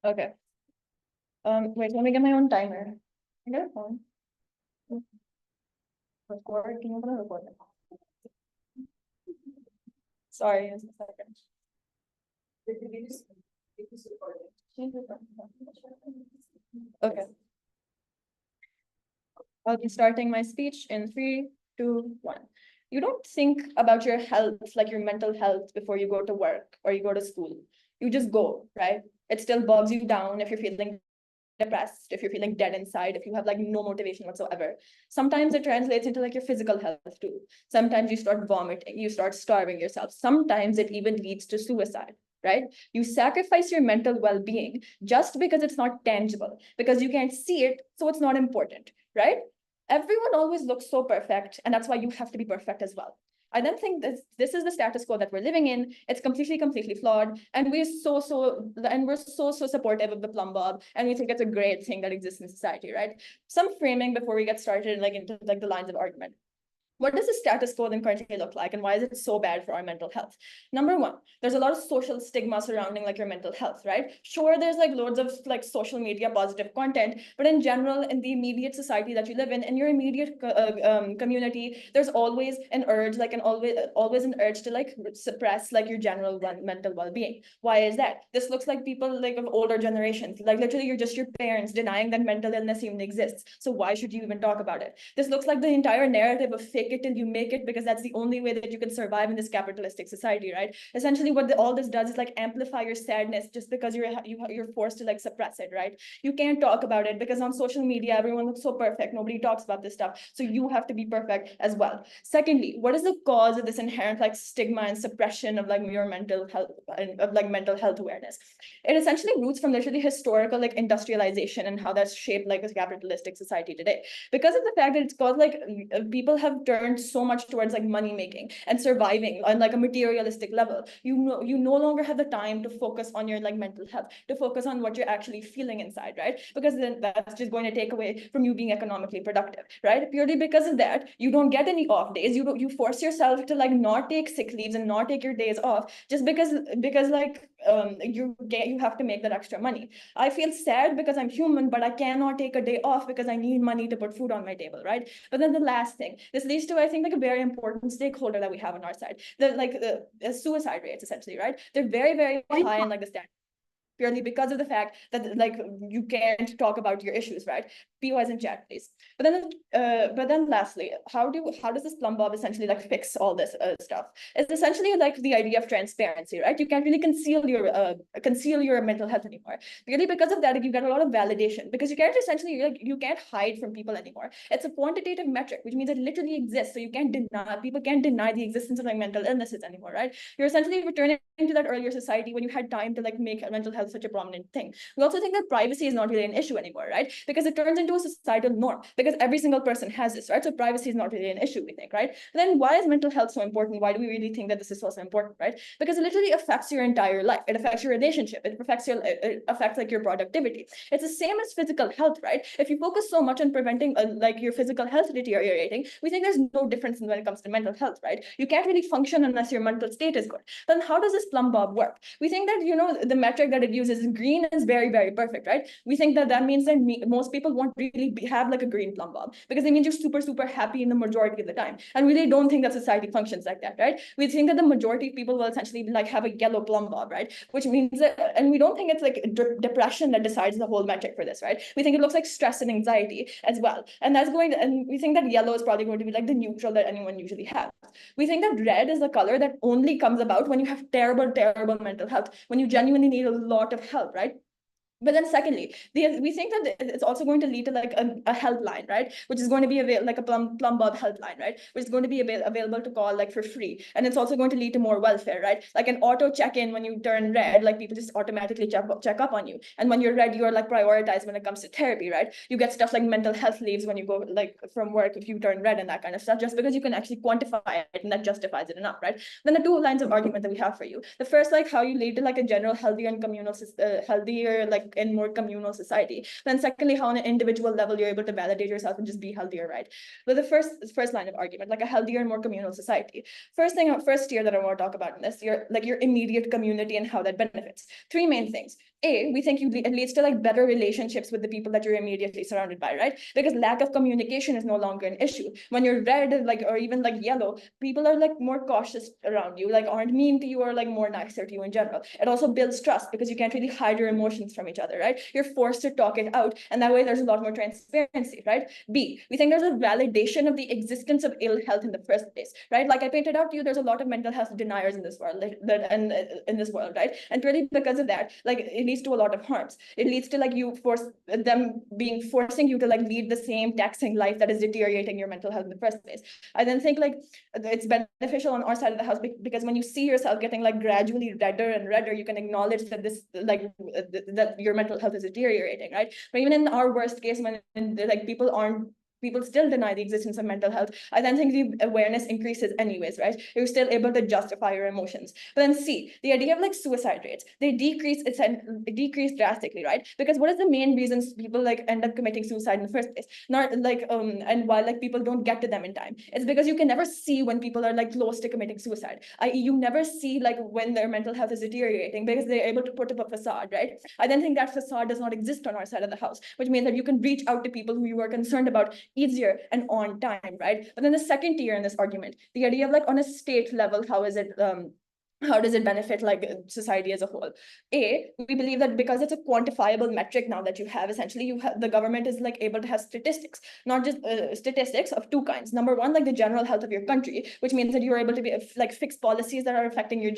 Okay. Wait, let me get my own timer. I got a phone. Record. Can you open a record? Sorry, just a second. Okay. I'll be starting my speech in 3, 2, 1. You don't think about your health, like your mental health, before you go to work or you go to school. You just go, right? It still bogs you down if you're feeling depressed, if you're feeling dead inside, if you have like no motivation whatsoever. Sometimes it translates into like your physical health too. Sometimes you start vomiting, you start starving yourself. Sometimes it even leads to suicide, right? You sacrifice your mental well-being just because it's not tangible, because you can't see it, so it's not important, right? Everyone always looks so perfect, and that's why you have to be perfect as well. I then think this is the status quo that we're living in. It's completely flawed, and we're so supportive of the Plumbob, and we think it's a great thing that exists in society, right? Some framing before we get started, like into like the lines of argument. What does the status quo then currently look like, and why is it so bad for our mental health? Number one, there's a lot of social stigma surrounding like your mental health, right? Sure, there's like loads of like social media positive content, but in general, in the immediate society that you live in your immediate community, there's always an urge, like an always an urge to like suppress like your general mental well-being. Why is that? This looks like people like of older generations, like literally you're just your parents denying that mental illness even exists. So why should you even talk about it? This looks like the entire narrative of fake it till you make it, because that's the only way that you can survive in this capitalistic society, right? Essentially what all this does is like amplify your sadness just because you're forced to like suppress it, right? You can't talk about it because on social media everyone looks so perfect, nobody talks about this stuff, so you have to be perfect as well. Secondly, what is the cause of this inherent like stigma and suppression of like your mental health and of like mental health awareness? It essentially roots from literally historical like industrialization and how that's shaped like a capitalistic society today, because of the fact that it's caused like people have turned so much towards like money making and surviving on like a materialistic level. You no longer have the time to focus on your like mental health, to focus on what you're actually feeling inside, right? Because then that's just going to take away from you being economically productive, right? Purely because of that, you don't get any off days. You force yourself to like not take sick leaves and not take your days off just because like you have to make that extra money. I feel sad because I'm human, but I cannot take a day off because I need money to put food on my table, right? But then the last thing, this leads to, I think, like a very important stakeholder that we have on our side, the suicide rates, essentially, right? They're very high in like the stat, purely because of the fact that like you can't talk about your issues, right? POIs in chat, please. But then lastly, how does this Plumbob essentially like fix all this stuff? It's essentially like the idea of transparency, right? You can't really conceal your mental health anymore. Purely because of that, you get a lot of validation, because you can't essentially like you can't hide from people anymore. It's a quantitative metric, which means it literally exists. So you can't deny people can't deny the existence of like mental illnesses anymore, right? You're essentially returning to that earlier society when you had time to like make mental health such a prominent thing. We also think that privacy is not really an issue anymore, right? Because it turns into a societal norm, because every single person has this, right? So privacy is not really an issue, we think, right? But then why is mental health so important? Why do we really think that this is so important, right? Because it literally affects your entire life. It affects your relationship. It affects like your productivity. It's the same as physical health, right? If you focus so much on preventing like your physical health deteriorating, we think there's no difference when it comes to mental health, right? You can't really function unless your mental state is good. Then how does this Plumbob work? We think that, you know, the metric that it uses, green, is very perfect, right? We think that means that most people won't really have like a green Plumbob, because they mean you're super happy in the majority of the time. And we really don't think that society functions like that, right? We think that the majority of people will essentially like have a yellow Plumbob, right? Which means that, and we don't think it's like depression that decides the whole metric for this, right? We think it looks like stress and anxiety as well. And and we think that yellow is probably going to be like the neutral that anyone usually has. We think that red is the color that only comes about when you have terrible mental health, when you genuinely need a lot of help, right? But then secondly, we think that it's also going to lead to like a helpline, right? Which is going to be like a Plumbob helpline, right? Which is going to be available to call like for free. And it's also going to lead to more welfare, right? Like an auto check-in when you turn red, like people just automatically check up on you. And when you're red, you're like prioritized when it comes to therapy, right? You get stuff like mental health leaves when you go like from work if you turn red and that kind of stuff, just because you can actually quantify it and that justifies it enough, right? Then the two lines of argument that we have for you. The first, like how you lead to like a general healthier and communal healthier like in more communal society. Then secondly, how on an individual level you're able to validate yourself and just be healthier, right? But the first line of argument, like a healthier and more communal society. First tier that I want to talk about in this, your immediate community and how that benefits. Three main things. We think it leads to like better relationships with the people that you're immediately surrounded by, right? Because lack of communication is no longer an issue. When you're red, like, or even like yellow, people are like more cautious around you, like aren't mean to you or like more nicer to you in general. It also builds trust because you can't really hide your emotions from each other, right? You're forced to talk it out, and that way there's a lot more transparency, right? B, we think there's a validation of the existence of ill health in the first place, right? Like I painted out to you, there's a lot of mental health deniers in this world, in this world, right? And really because of that, like it leads to a lot of harms. It leads to like you forcing you to like lead the same taxing life that is deteriorating your mental health in the first place. I then think like it's beneficial on our side of the house because when you see yourself getting like gradually redder and redder, you can acknowledge that this like that your mental health is deteriorating, right? But even in our worst case, when like people still deny the existence of mental health, I then think the awareness increases anyways, right? You're still able to justify your emotions. But then C, the idea of like suicide rates, they decrease drastically, right? Because what is the main reasons people like end up committing suicide in the first place? Not like and why like people don't get to them in time. It's because you can never see when people are like close to committing suicide. You never see like when their mental health is deteriorating because they're able to put up a facade, right? I then think that facade does not exist on our side of the house, which means that you can reach out to people who you are concerned about easier and on time, right? But then the second tier in this argument, the idea of like on a state level, how does it benefit like society as a whole? We believe that because it's a quantifiable metric now that you have, essentially the government is like able to have statistics, not just statistics of two kinds. Number one, like the general health of your country, which means that you're able to be like fix policies that are affecting the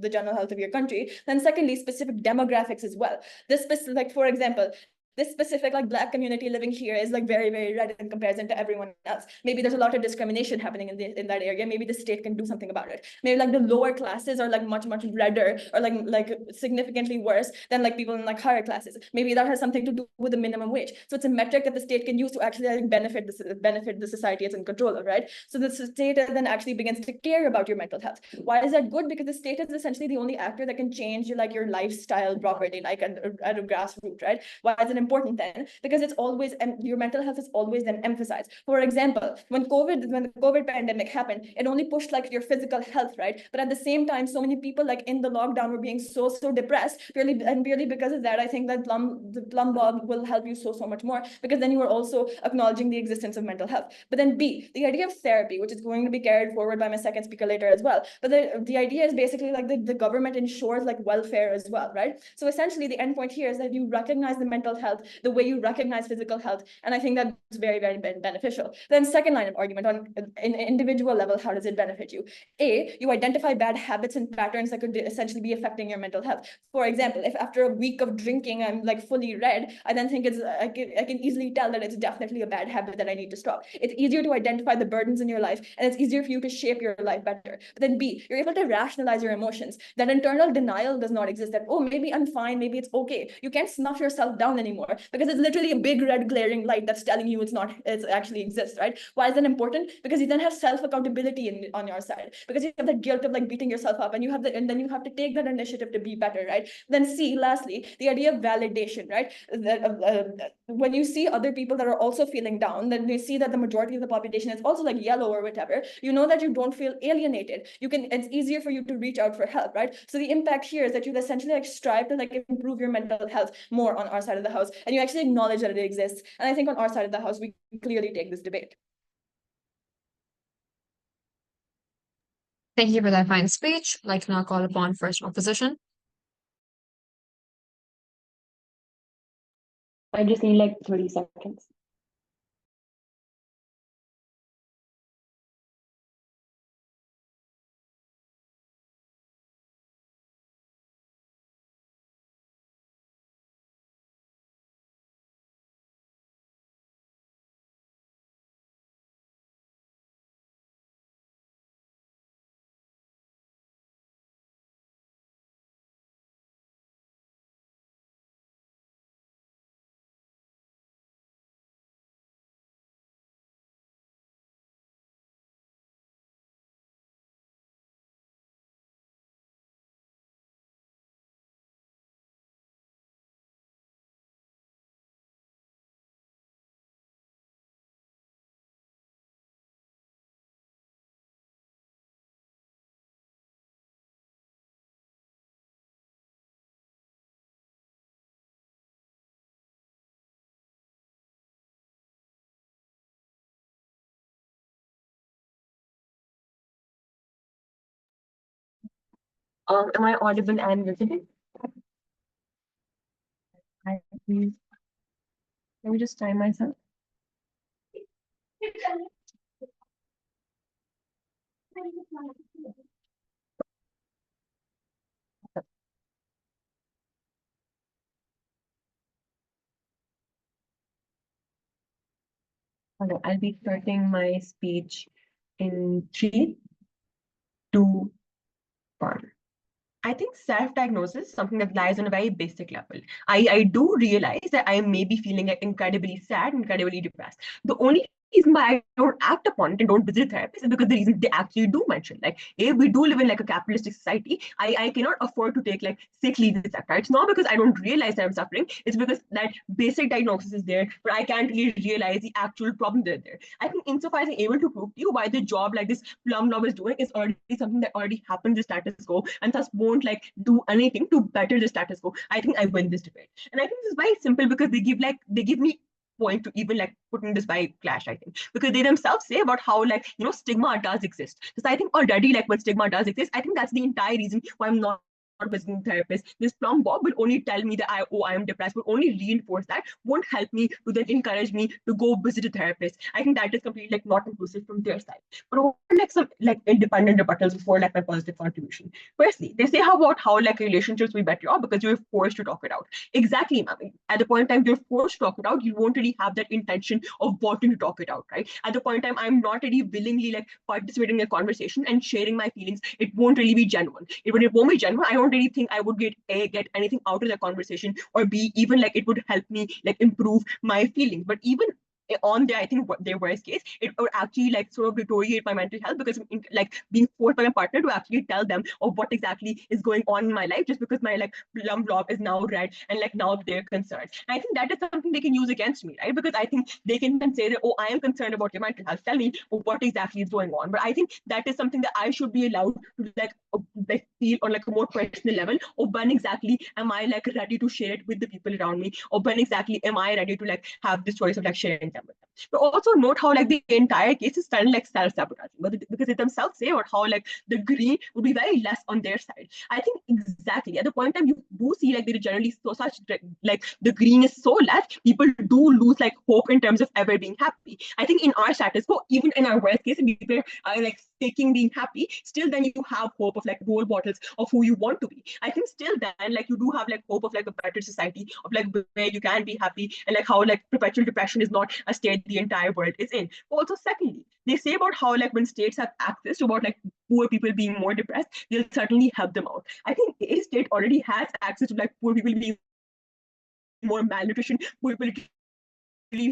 general health of your country. Then secondly, specific demographics as well. This specific, like for example, this specific like Black community living here is like very, very red in comparison to everyone else. Maybe there's a lot of discrimination happening in that area. Maybe the state can do something about it. Maybe like the lower classes are like much redder or like significantly worse than like people in like higher classes. Maybe that has something to do with the minimum wage. So it's a metric that the state can use to actually like benefit the society it's in control of, right? So the state then actually begins to care about your mental health. Why is that good? Because the state is essentially the only actor that can change your lifestyle properly, like at a grassroots, right? Why is it important then? Because it's always, and your mental health is always then emphasized. For example, when the COVID pandemic happened, it only pushed like your physical health, right? But at the same time, so many people like in the lockdown were being so depressed. Purely because of that, I think that the Plumbob will help you so much more, because then you are also acknowledging the existence of mental health. But then B, the idea of therapy, which is going to be carried forward by my second speaker later as well. But the idea is basically like the government ensures like welfare as well, right? So essentially the end point here is that you recognize the mental health the way you recognize physical health. And I think that's very, very beneficial. Then second line of argument on an individual level, how does it benefit you? You identify bad habits and patterns that could essentially be affecting your mental health. For example, if after a week of drinking, I'm like fully red, I then think I can easily tell that it's definitely a bad habit that I need to stop. It's easier to identify the burdens in your life, and it's easier for you to shape your life better. But then B, you're able to rationalize your emotions. That internal denial does not exist, that, oh, maybe I'm fine, maybe it's okay. You can't snuff yourself down anymore because it's literally a big red glaring light that's telling you it actually exists, right? Why is that important? Because you then have self-accountability on your side, because you have the guilt of like beating yourself up, and then you have to take that initiative to be better, right? Then C, lastly, the idea of validation, right? When you see other people that are also feeling down, then you see that the majority of the population is also like yellow or whatever, you know that you don't feel alienated. It's easier for you to reach out for help, right? So the impact here is that you've essentially like strive to like improve your mental health more on our side of the house, and you actually acknowledge that it exists. And I think on our side of the house, we clearly take this debate. Thank you for that fine speech. I'd like to now call upon first opposition. I just need like 30 seconds. Am I audible and visible? Please. Let me just time myself. Okay, I'll be starting my speech in 3, 2, 1. I think self-diagnosis is something that lies on a very basic level. I do realize that I may be feeling like incredibly sad, incredibly depressed. The only reason why I don't act upon it and don't visit therapists is because the reason they actually do mention, like, if we do live in like a capitalistic society, I cannot afford to take like sick leave, etc. It's not because I don't realize that I'm suffering, it's because that basic diagnosis is there, but I can't really realize the actual problem that are there. I think insofar as I'm able to prove to you why the job like this Plumbob is doing is already something that already happens in status quo and thus won't like do anything to better the status quo, I think I win this debate. And I think this is very simple because they give me point to even like putting this by clash, I think, because they themselves say about how like stigma does exist. Because I think already like when stigma does exist, I think that's the entire reason why I'm not visiting therapist. This Plumbob will only tell me that I am depressed, will only reinforce that, won't help me to then encourage me to go visit a therapist. I think that is completely like not inclusive from their side. But over like some like independent rebuttals before like my positive contribution. Firstly, they say how about how like relationships will be better off because you're forced to talk it out. Exactly, ma'am. At the point in time you're forced to talk it out, you won't really have that intention of wanting to talk it out, right? At the point in time I'm not really willingly like participating in a conversation and sharing my feelings, it won't really be genuine. When it won't be genuine, I don't really think I would get anything out of the conversation, or B, even like it would help me like improve my feelings. But even on there, I think what their worst case, it would actually like sort of deteriorate my mental health because like being forced by my partner to actually tell them of what exactly is going on in my life just because my like Plumbob is now red and like now they're concerned. And I think that is something they can use against me, right? Because I think they can then say that, oh, I am concerned about your mental health. Tell me what exactly is going on. But I think that is something that I should be allowed to like feel on like a more personal level, or when exactly am I like ready to share it with the people around me, or when exactly am I ready to like have this choice of like sharing them with them. But also note how like the entire case is kind of like self-sabotaging, because they themselves say about how like the green would be very less on their side. I think exactly at the point in time you do see like there is generally so such like the green is so less, people do lose like hope in terms of ever being happy. I think in our status quo, even in our worst case, people are like taking being happy, still then you have hope of like role models of who you want to be. I think still then like you do have like hope of like a better society, of like where you can be happy, and like how like perpetual depression is not a state the entire world is in. But also secondly, they say about how like when states have access to about like poor people being more depressed, they'll certainly help them out. I think a state already has access to like poor people being more malnutrition, poor people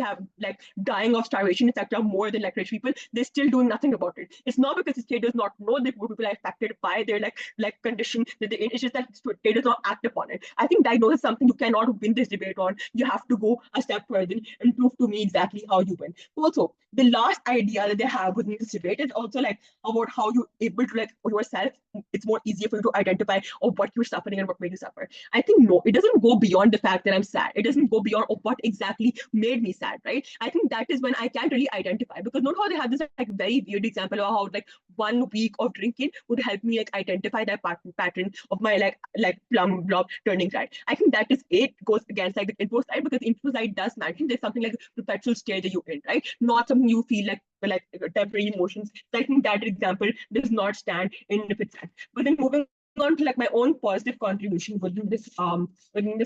have like dying of starvation, etc., more than like rich people, they're still doing nothing about it. It's not because the state does not know that poor people are affected by their like condition that they're in. It's just that the state does not act upon it. I think diagnosis is something you cannot win this debate on. You have to go a step further and prove to me exactly how you win. Also, the last idea that they have within this debate is also like about how you're able to like for yourself, it's more easier for you to identify of what you're suffering and what made you suffer. I think no, it doesn't go beyond the fact that I'm sad. It doesn't go beyond of what exactly made me sad, right? I think that is when I can't really identify, because note how they have this like very weird example of how like 1 week of drinking would help me like identify that pattern of my like Plumbob turning red. I think that is it goes against like the info side, because the info side does mention there's something like a perpetual state that you're in, right? Not something you feel like temporary emotions. So I think that example does not stand in of itself. But then moving on to like my own positive contribution within this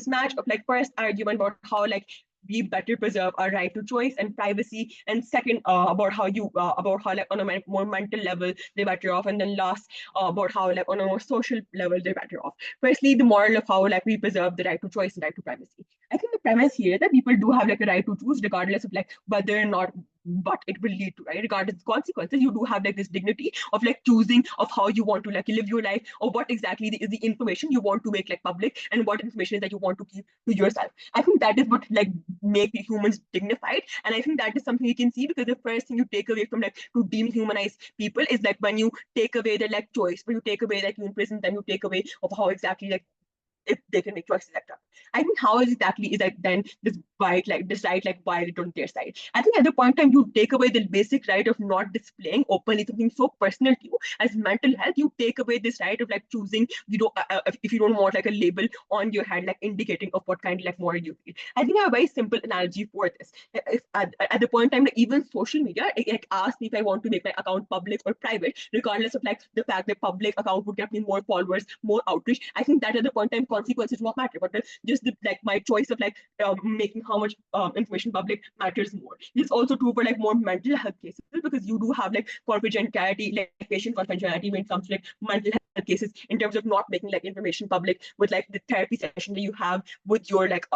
match of like first argument about how like we better preserve our right to choice and privacy, and second about how like on a more mental level they're better off, and then last about how like on a more social level they're better off. Firstly, the moral of how like we preserve the right to choice and right to privacy. I think the premise here is that people do have like a right to choose regardless of like whether or not what it will lead to, right? Regardless of consequences, you do have like this dignity of like choosing of how you want to like live your life, or what exactly is the information you want to make like public, and what information is that you want to keep to yourself. I think that is what like make humans dignified, and I think that is something you can see, because the first thing you take away from like to dehumanize people is like when you take away their like choice, when you take away like you imprison them, you take away of how exactly like if they can make choices like that. I think how exactly is that then this right, violate on their side? I think at the point in time you take away the basic right of not displaying openly something so personal to you as mental health. You take away this right of like choosing, if you don't want like a label on your head like indicating of what kind of like moral you feel. I think I have a very simple analogy for this. If at the point in time, like, even social media, it like asks me if I want to make my account public or private, regardless of like the fact that public account would get me more followers, more outreach. I think that at the point in time consequences what matter, but just like my choice of like making how much information public matters more. This is also true for like more mental health cases, because you do have like confidentiality, like patient confidentiality when it comes to like mental health cases, in terms of not making like information public with like the therapy session that you have with your like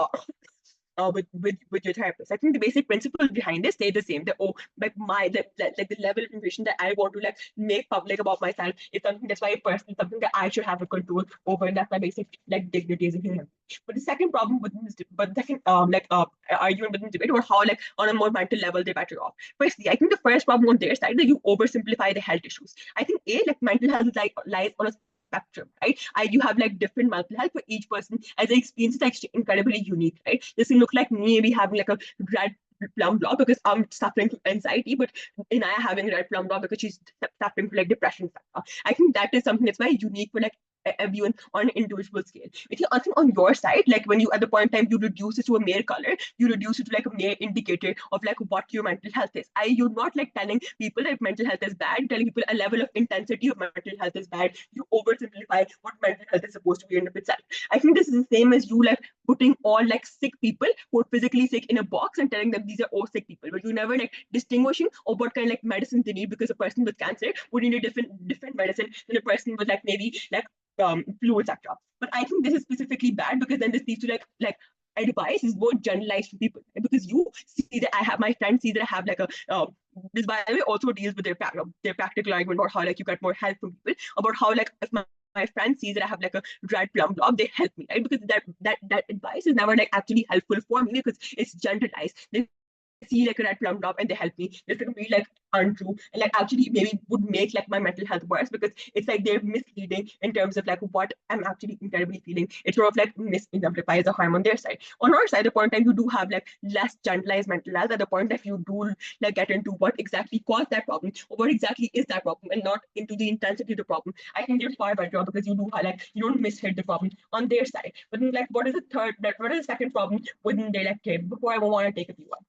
with your therapist. I think the basic principle behind this stay the same. That like the level of information that I want to like make public about myself is something that's why personal, something that I should have a control over, and that's my basic like dignity as a human. But the second problem within this, but the second argument within debate about how like on a more mental level they're better off. Firstly, I think the first problem on their side that you oversimplify the health issues. I think like mental health is like lies on a spectrum, right? You have like different mental health for each person, as the experience is like incredibly unique, right? This can look like me maybe having like a red plum blob because I'm suffering from anxiety, but Inaya having a red plum blob because she's suffering from like depression. I think that is something that's very unique for like everyone on an individual scale. If you, I think on your side, like when you at the point in time you reduce it to a mere color, you reduce it to like a mere indicator of like what your mental health is. You're not like telling people that mental health is bad, telling people a level of intensity of mental health is bad. You oversimplify what mental health is supposed to be in of itself. I think this is the same as you like putting all like sick people who are physically sick in a box and telling them these are all sick people, but you never like distinguishing of what kind of like medicine they need, because a person with cancer would need a different medicine than a person with like maybe like flu, etc. But I think this is specifically bad because then this leads to like advice is more generalized to people, because you see that I have my friend see that I have like a this by the way also deals with their practical argument about how like you get more help from people, about how like if my friend sees that I have like a red plum blob, they help me, right? Because that advice is never like actually helpful for me because it's generalized. They see like a red plum blob and they help me. This could be like untrue and like actually maybe would make like my mental health worse, because it's like they're misleading in terms of like what I'm actually incredibly feeling. It sort of like misimplifies the harm on their side. On our side, the point time you do have like less generalized mental health. At the point that you do like get into what exactly caused that problem or what exactly is that problem, and not into the intensity of the problem, I think you're far better because you do have, like you don't mishit the problem on their side. But then, like what is the second problem within their like kid before I want to take a few one.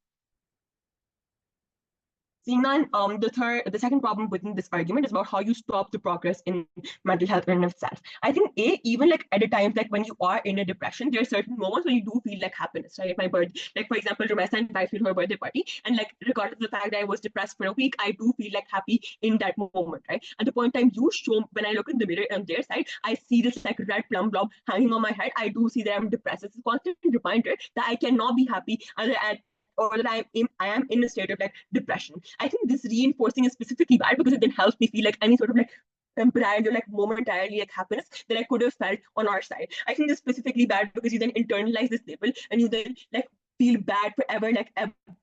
Sinan, the second problem within this argument is about how you stop the progress in mental health in itself. I think even like at a time like when you are in a depression, there are certain moments when you do feel like happiness, right? My birthday, like for example, Ramesa and I feel her birthday party, and like regardless of the fact that I was depressed for a week, I do feel like happy in that moment, right? At the point in time you show, when I look in the mirror on their side, I see this like red plum blob hanging on my head. I do see that I'm depressed. It's a constant reminder that I cannot be happy or that I am in a state of like depression. I think this reinforcing is specifically bad because it then helps me feel like any sort of like temporarily or like momentarily like happiness that I could have felt on our side. I think this is specifically bad because you then internalize this label and you then like feel bad forever, like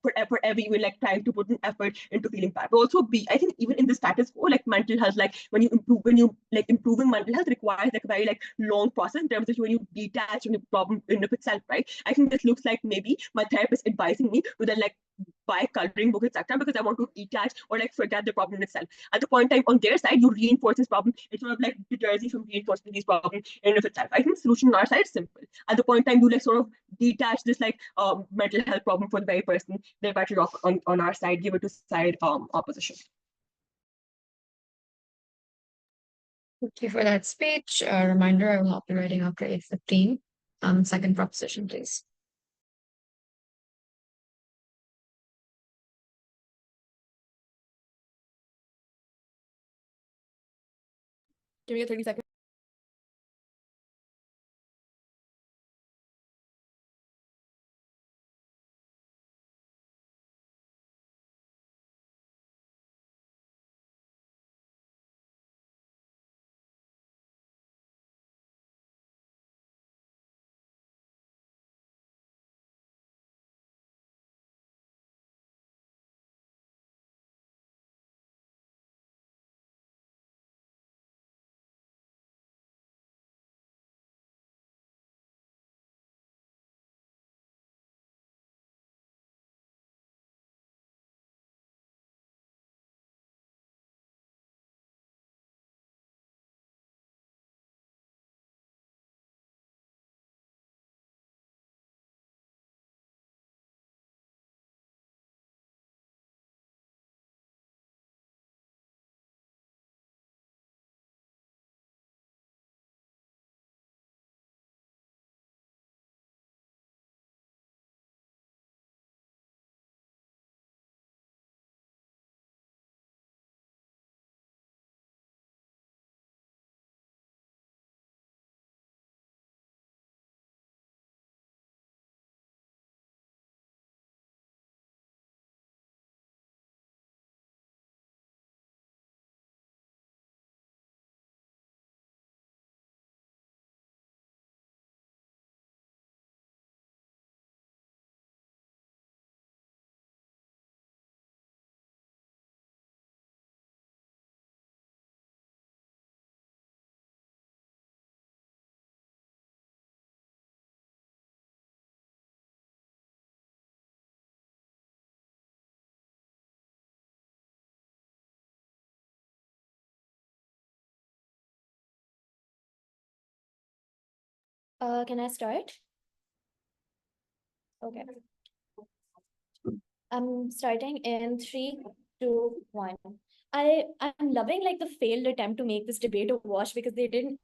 forever you will like trying to put an effort into feeling bad. But also I think even in the status quo, like mental health, like when you like improving mental health requires like a very like long process in terms of when you detach from the problem in of itself, right? I think this looks like maybe my therapist advising me to then like buy coloring book, etc., because I want to detach or like forget the problem itself. At the point in time on their side, you reinforce this problem. It sort of like deters you from reinforcing these problems in of itself. I think the solution on our side is simple. At the point in time, you like sort of detach this like mental health problem for the very person they're better off on our side, give it to side opposition. Thank you for that speech. A reminder, I will not be writing after 8:15. Second proposition, please. Give me a 30 seconds. Can I start? Okay. I'm starting in 3, 2, 1. I'm loving like the failed attempt to make this debate a wash because they didn't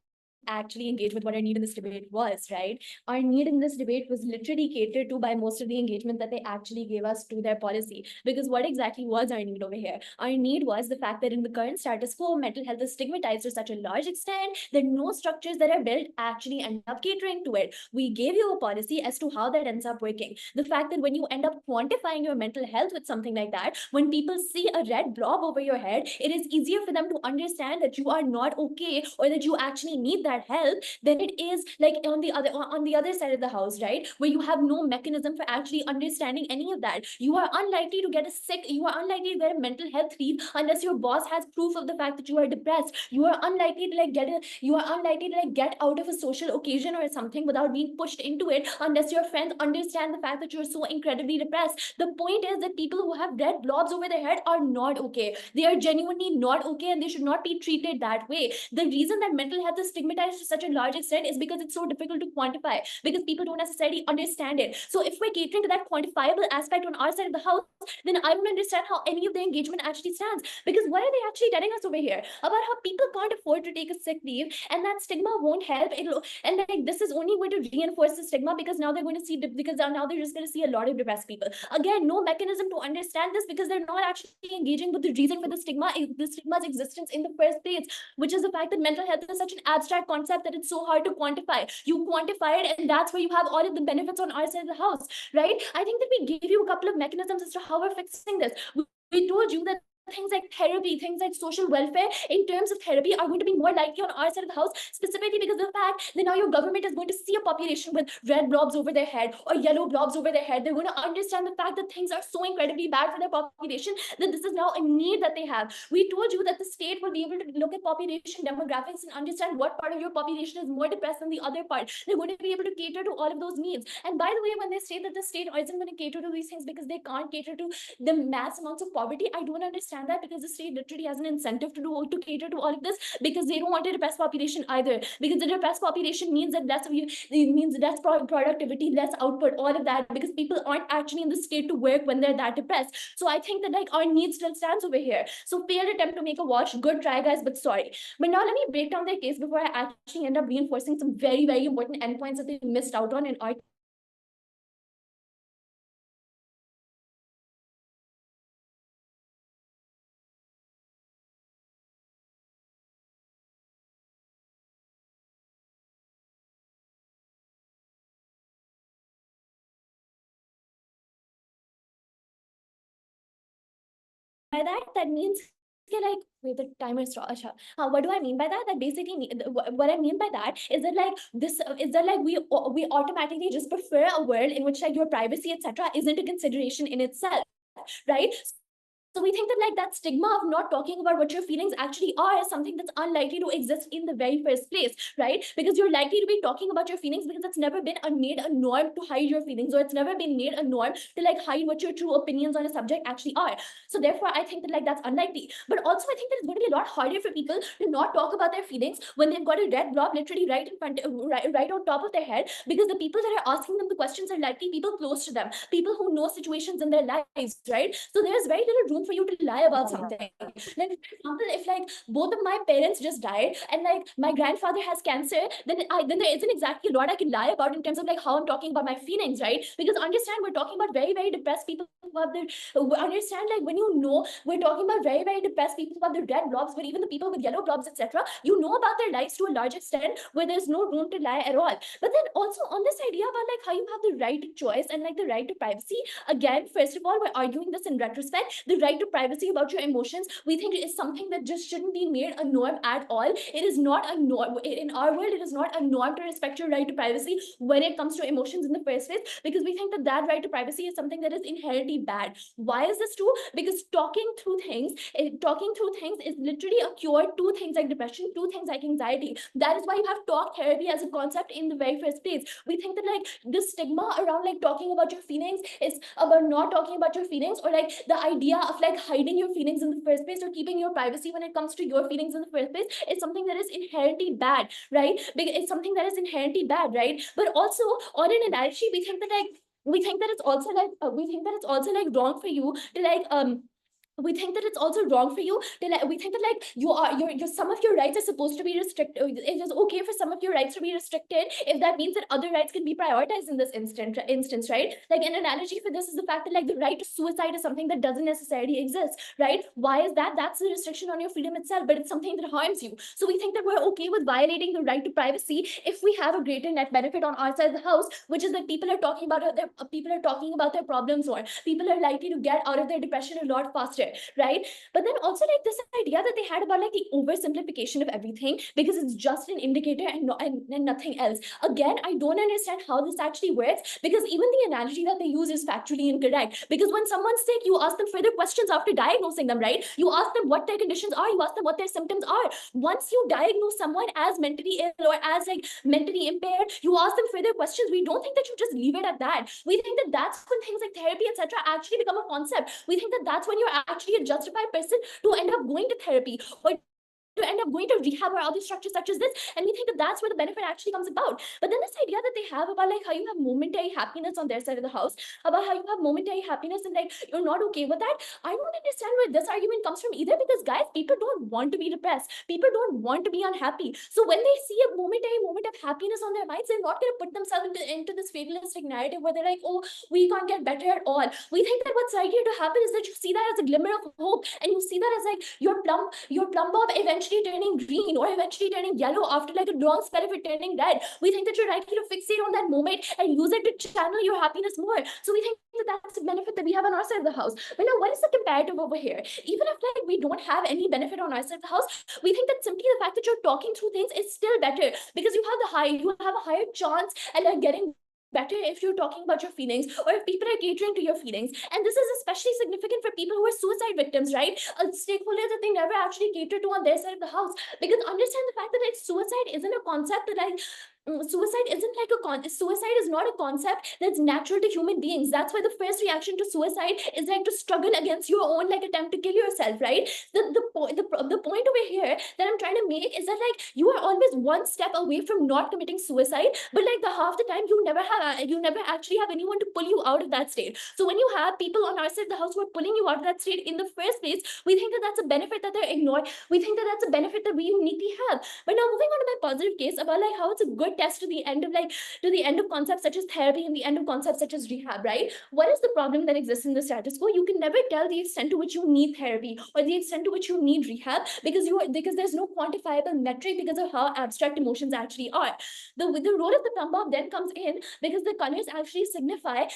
actually engage with what our need in this debate was, right? Our need in this debate was literally catered to by most of the engagement that they actually gave us to their policy. Because what exactly was our need over here? Our need was the fact that in the current status quo, mental health is stigmatized to such a large extent that no structures that are built actually end up catering to it. We gave you a policy as to how that ends up working. The fact that when you end up quantifying your mental health with something like that, when people see a red blob over your head, it is easier for them to understand that you are not okay or that you actually need that help than it is like on the other side of the house, right, where you have no mechanism for actually understanding any of that. You are unlikely to get a mental health leave unless your boss has proof of the fact that you are depressed. You are unlikely to get out of a social occasion or something without being pushed into it unless your friends understand the fact that you're so incredibly depressed. The point is that people who have red blobs over their head are not okay. They are genuinely not okay, and they should not be treated that way. The reason that mental health is stigmatized to such a large extent is because it's so difficult to quantify, because people don't necessarily understand it. So if we're catering to that quantifiable aspect on our side of the house, then I don't understand how any of the engagement actually stands. Because what are they actually telling us over here about how people can't afford to take a sick leave, and that stigma won't help? And like this is only going to reinforce the stigma, because now they're going to see, because now they're just going to see a lot of depressed people. Again, no mechanism to understand this, because they're not actually engaging with the reason for the stigma's existence in the first place, which is the fact that mental health is such an abstract concept that it's so hard to quantify. You quantify it, and that's where you have all of the benefits on our side of the house, right? I think that we gave you a couple of mechanisms as to how we're fixing this. We told you that things like therapy, things like social welfare in terms of therapy are going to be more likely on our side of the house, specifically because of the fact that now your government is going to see a population with red blobs over their head or yellow blobs over their head. They're going to understand the fact that things are so incredibly bad for their population that this is now a need that they have. We told you that the state will be able to look at population demographics and understand what part of your population is more depressed than the other part. They're going to be able to cater to all of those needs. And by the way, when they say that the state isn't going to cater to these things because they can't cater to the mass amounts of poverty, I don't understand that, because the state literally has an incentive to cater to all of this, because they don't want a depressed population either, because the depressed population means that it means less productivity, less output, all of that, because people aren't actually in the state to work when they're that depressed. So I think that like our need still stands over here. So failed attempt to make a wash, good try guys, but sorry. But now let me break down their case before I actually end up reinforcing some very, very important endpoints that they missed out on in our by that means like, wait, the timer is what do I mean by that? That basically what I mean by that is that like we automatically just prefer a world in which like your privacy, etc., isn't a consideration in itself, right? So we think that like that stigma of not talking about what your feelings actually are is something that's unlikely to exist in the very first place, right? Because you're likely to be talking about your feelings because it's never been made a norm to hide your feelings, or it's never been made a norm to like hide what your true opinions on a subject actually are. So therefore, I think that like that's unlikely. But also, I think that it's going to be a lot harder for people to not talk about their feelings when they've got a red blob literally right in front, right on top of their head, because the people that are asking them the questions are likely people close to them, people who know situations in their lives, right? So there's very little room for you to lie about something. Like, for example, if like both of my parents just died and like my grandfather has cancer, then there isn't exactly a lot I can lie about in terms of like how I'm talking about my feelings, right? Because understand, we're talking about very, very depressed people who have understand, like when you know we're talking about very, very depressed people who have the red blobs, but even the people with yellow blobs, etc., you know about their lives to a large extent where there's no room to lie at all. But then also on this idea about like how you have the right to choice and like the right to privacy, again, first of all, we're arguing this in retrospect. The right to privacy about your emotions, we think is something that just shouldn't be made a norm at all. It is not a norm in our world. It is not a norm to respect your right to privacy when it comes to emotions in the first place, because we think that that right to privacy is something that is inherently bad. Why is this true? Because talking through things is literally a cure to things like depression, to things like anxiety. That is why you have talk therapy as a concept in the very first place. We think that like the stigma around like talking about your feelings is about not talking about your feelings, or like the idea of like hiding your feelings in the first place or keeping your privacy when it comes to your feelings in the first place is something that is inherently bad, right? It's something that is inherently bad, right? But also on an analogy, we think that it's also like wrong for you to like we think that it's also wrong for you to like, we think that like your some of your rights are supposed to be restricted. It is okay for some of your rights to be restricted if that means that other rights can be prioritized in this instance, right? Like an analogy for this is the fact that like the right to suicide is something that doesn't necessarily exist, right? Why is that? That's the restriction on your freedom itself, but it's something that harms you. So we think that we're okay with violating the right to privacy if we have a greater net benefit on our side of the house, which is that people are talking about their problems more. People are likely to get out of their depression a lot faster, right? But then also like this idea that they had about like the oversimplification of everything because it's just an indicator and nothing else. Again, I don't understand how this actually works because even the analogy that they use is factually incorrect. Because when someone's sick, you ask them further questions after diagnosing them, right? You ask them what their conditions are, you ask them what their symptoms are. Once you diagnose someone as mentally ill or as like mentally impaired, you ask them further questions. We don't think that you just leave it at that. We think that that's when things like therapy, etc., actually become a concept. We think that that's when you're actually a justified person to end up going to therapy or to end up going to rehab or other structures such as this. And we think that that's where the benefit actually comes about. But then this idea that they have about like how you have momentary happiness on their side of the house, about how you have momentary happiness and like you're not okay with that, I don't understand where this argument comes from either, because guys, people don't want to be depressed, people don't want to be unhappy. So when they see a momentary moment of happiness on their minds, they're not going to put themselves into this fatalistic narrative where they're like, oh, we can't get better at all. We think that what's likely to happen is that you see that as a glimmer of hope, and you see that as like your Plumbob eventually turning green or eventually turning yellow after like a long spell of it turning red. We think that you're likely to fixate on that moment and use it to channel your happiness more. So we think that that's a benefit that we have on our side of the house. But now what is the comparative over here? Even if like we don't have any benefit on our side of the house, we think that simply the fact that you're talking through things is still better because you have a higher chance at like getting better if you're talking about your feelings or if people are catering to your feelings. And this is especially significant for people who are suicide victims, right? A stakeholder that they never actually cater to on their side of the house. Because understand the fact that like suicide isn't a concept that like suicide is not a concept that's natural to human beings. That's why the first reaction to suicide is like to struggle against your own like attempt to kill yourself, right? The point over here that I'm trying to make is that like you are always one step away from not committing suicide, but like the half the time you never actually have anyone to pull you out of that state. So when you have people on our side of the house who are pulling you out of that state in the first place, we think that that's a benefit that they're ignored. We think that that's a benefit that we uniquely have. But now moving on to my positive case about like how it's a good test to the end of concepts such as therapy and the end of concepts such as rehab, right? What is the problem that exists in the status quo? You can never tell the extent to which you need therapy or the extent to which you need rehab because there's no quantifiable metric because of how abstract emotions actually are. The role of the Plumbob then comes in because the colors actually signify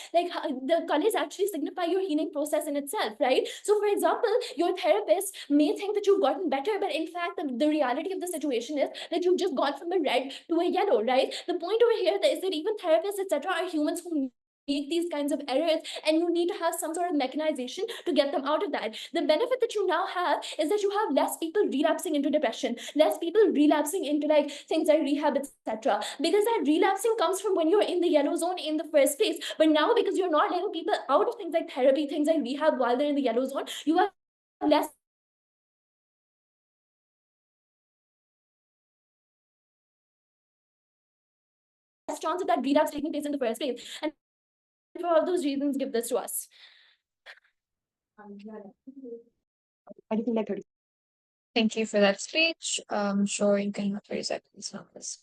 your healing process in itself, right? So for example, your therapist may think that you've gotten better, but in fact the reality of the situation is that you've just gone from a red to a yellow, right? The point over here is that even therapists, etc., are humans who make these kinds of errors, and you need to have some sort of mechanization to get them out of that. The benefit that you now have is that you have less people relapsing into depression, less people relapsing into like things like rehab, etc., because that relapsing comes from when you're in the yellow zone in the first place. But now, because you're not letting people out of things like therapy, things like rehab while they're in the yellow zone, you have less chance of that relapse taking place in the first place. And for all those reasons, give this to us. I think like 30. Thank you for that speech. Sure, you can have 30 seconds on this.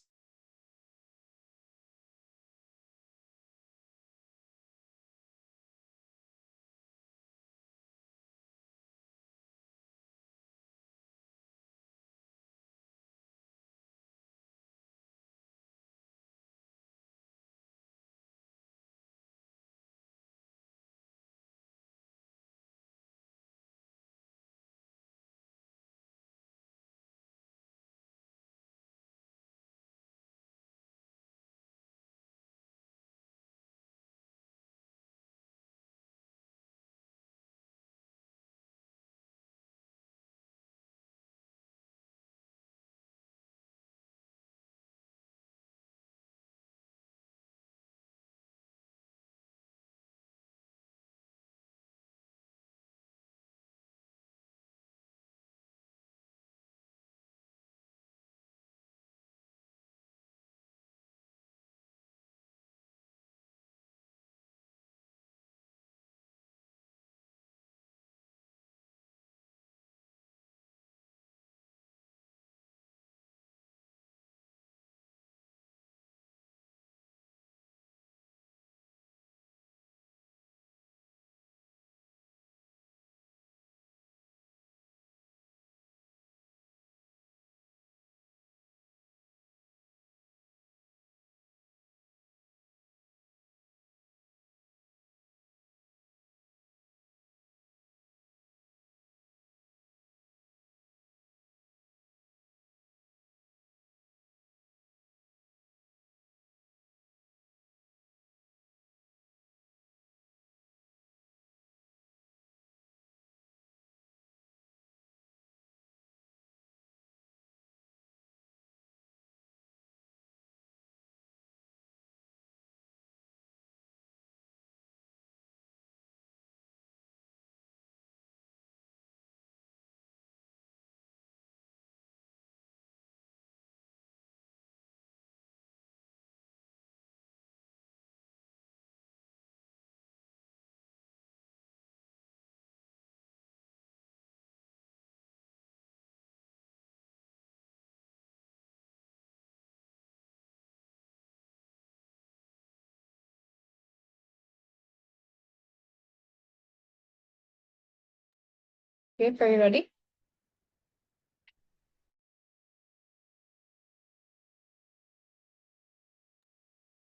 Okay, are you ready?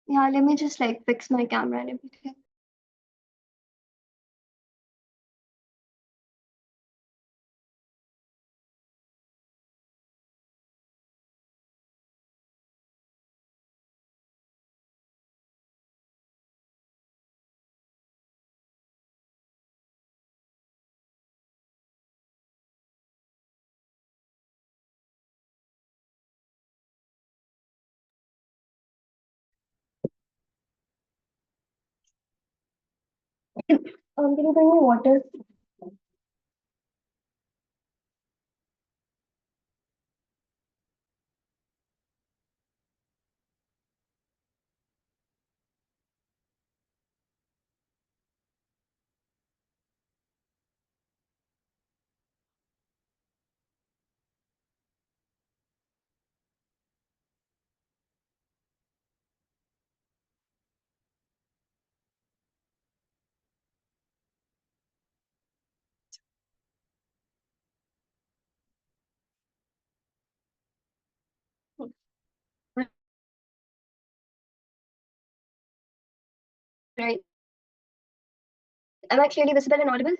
Yeah, let me just like fix my camera and everything. Can you bring me water? Right. Am I clearly visible and audible?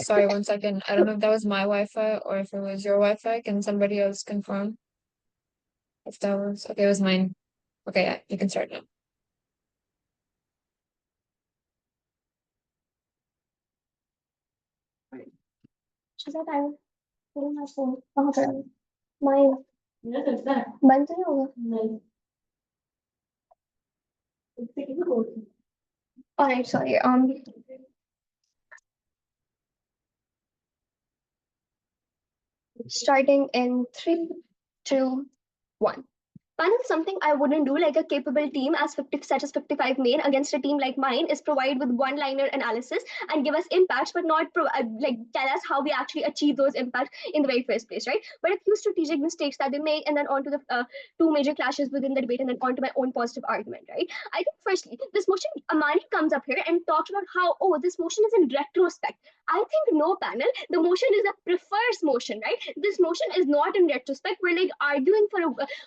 Sorry, 1 second. I don't know if that was my Wi-Fi or if it was your Wi-Fi. Can somebody else confirm? If that was okay, it was mine. Okay, yeah, you can start now. अच्छा time मेरा phone कहाँ पर है mine बंद तो नहीं होगा alright sorry starting in 3, 2, 1. Panel, something I wouldn't do, like a capable team as 50, such as 55 main against a team like mine, is provide with one-liner analysis and give us impacts, but not like tell us how we actually achieve those impacts in the very first place, right? But a few strategic mistakes that they make, and then on to the two major clashes within the debate, and then on to my own positive argument, right? I think firstly, this motion, Amani comes up here and talks about how, oh, this motion is in retrospect. I think no, panel, the motion is a prefers motion, right? This motion is not in retrospect. We're like arguing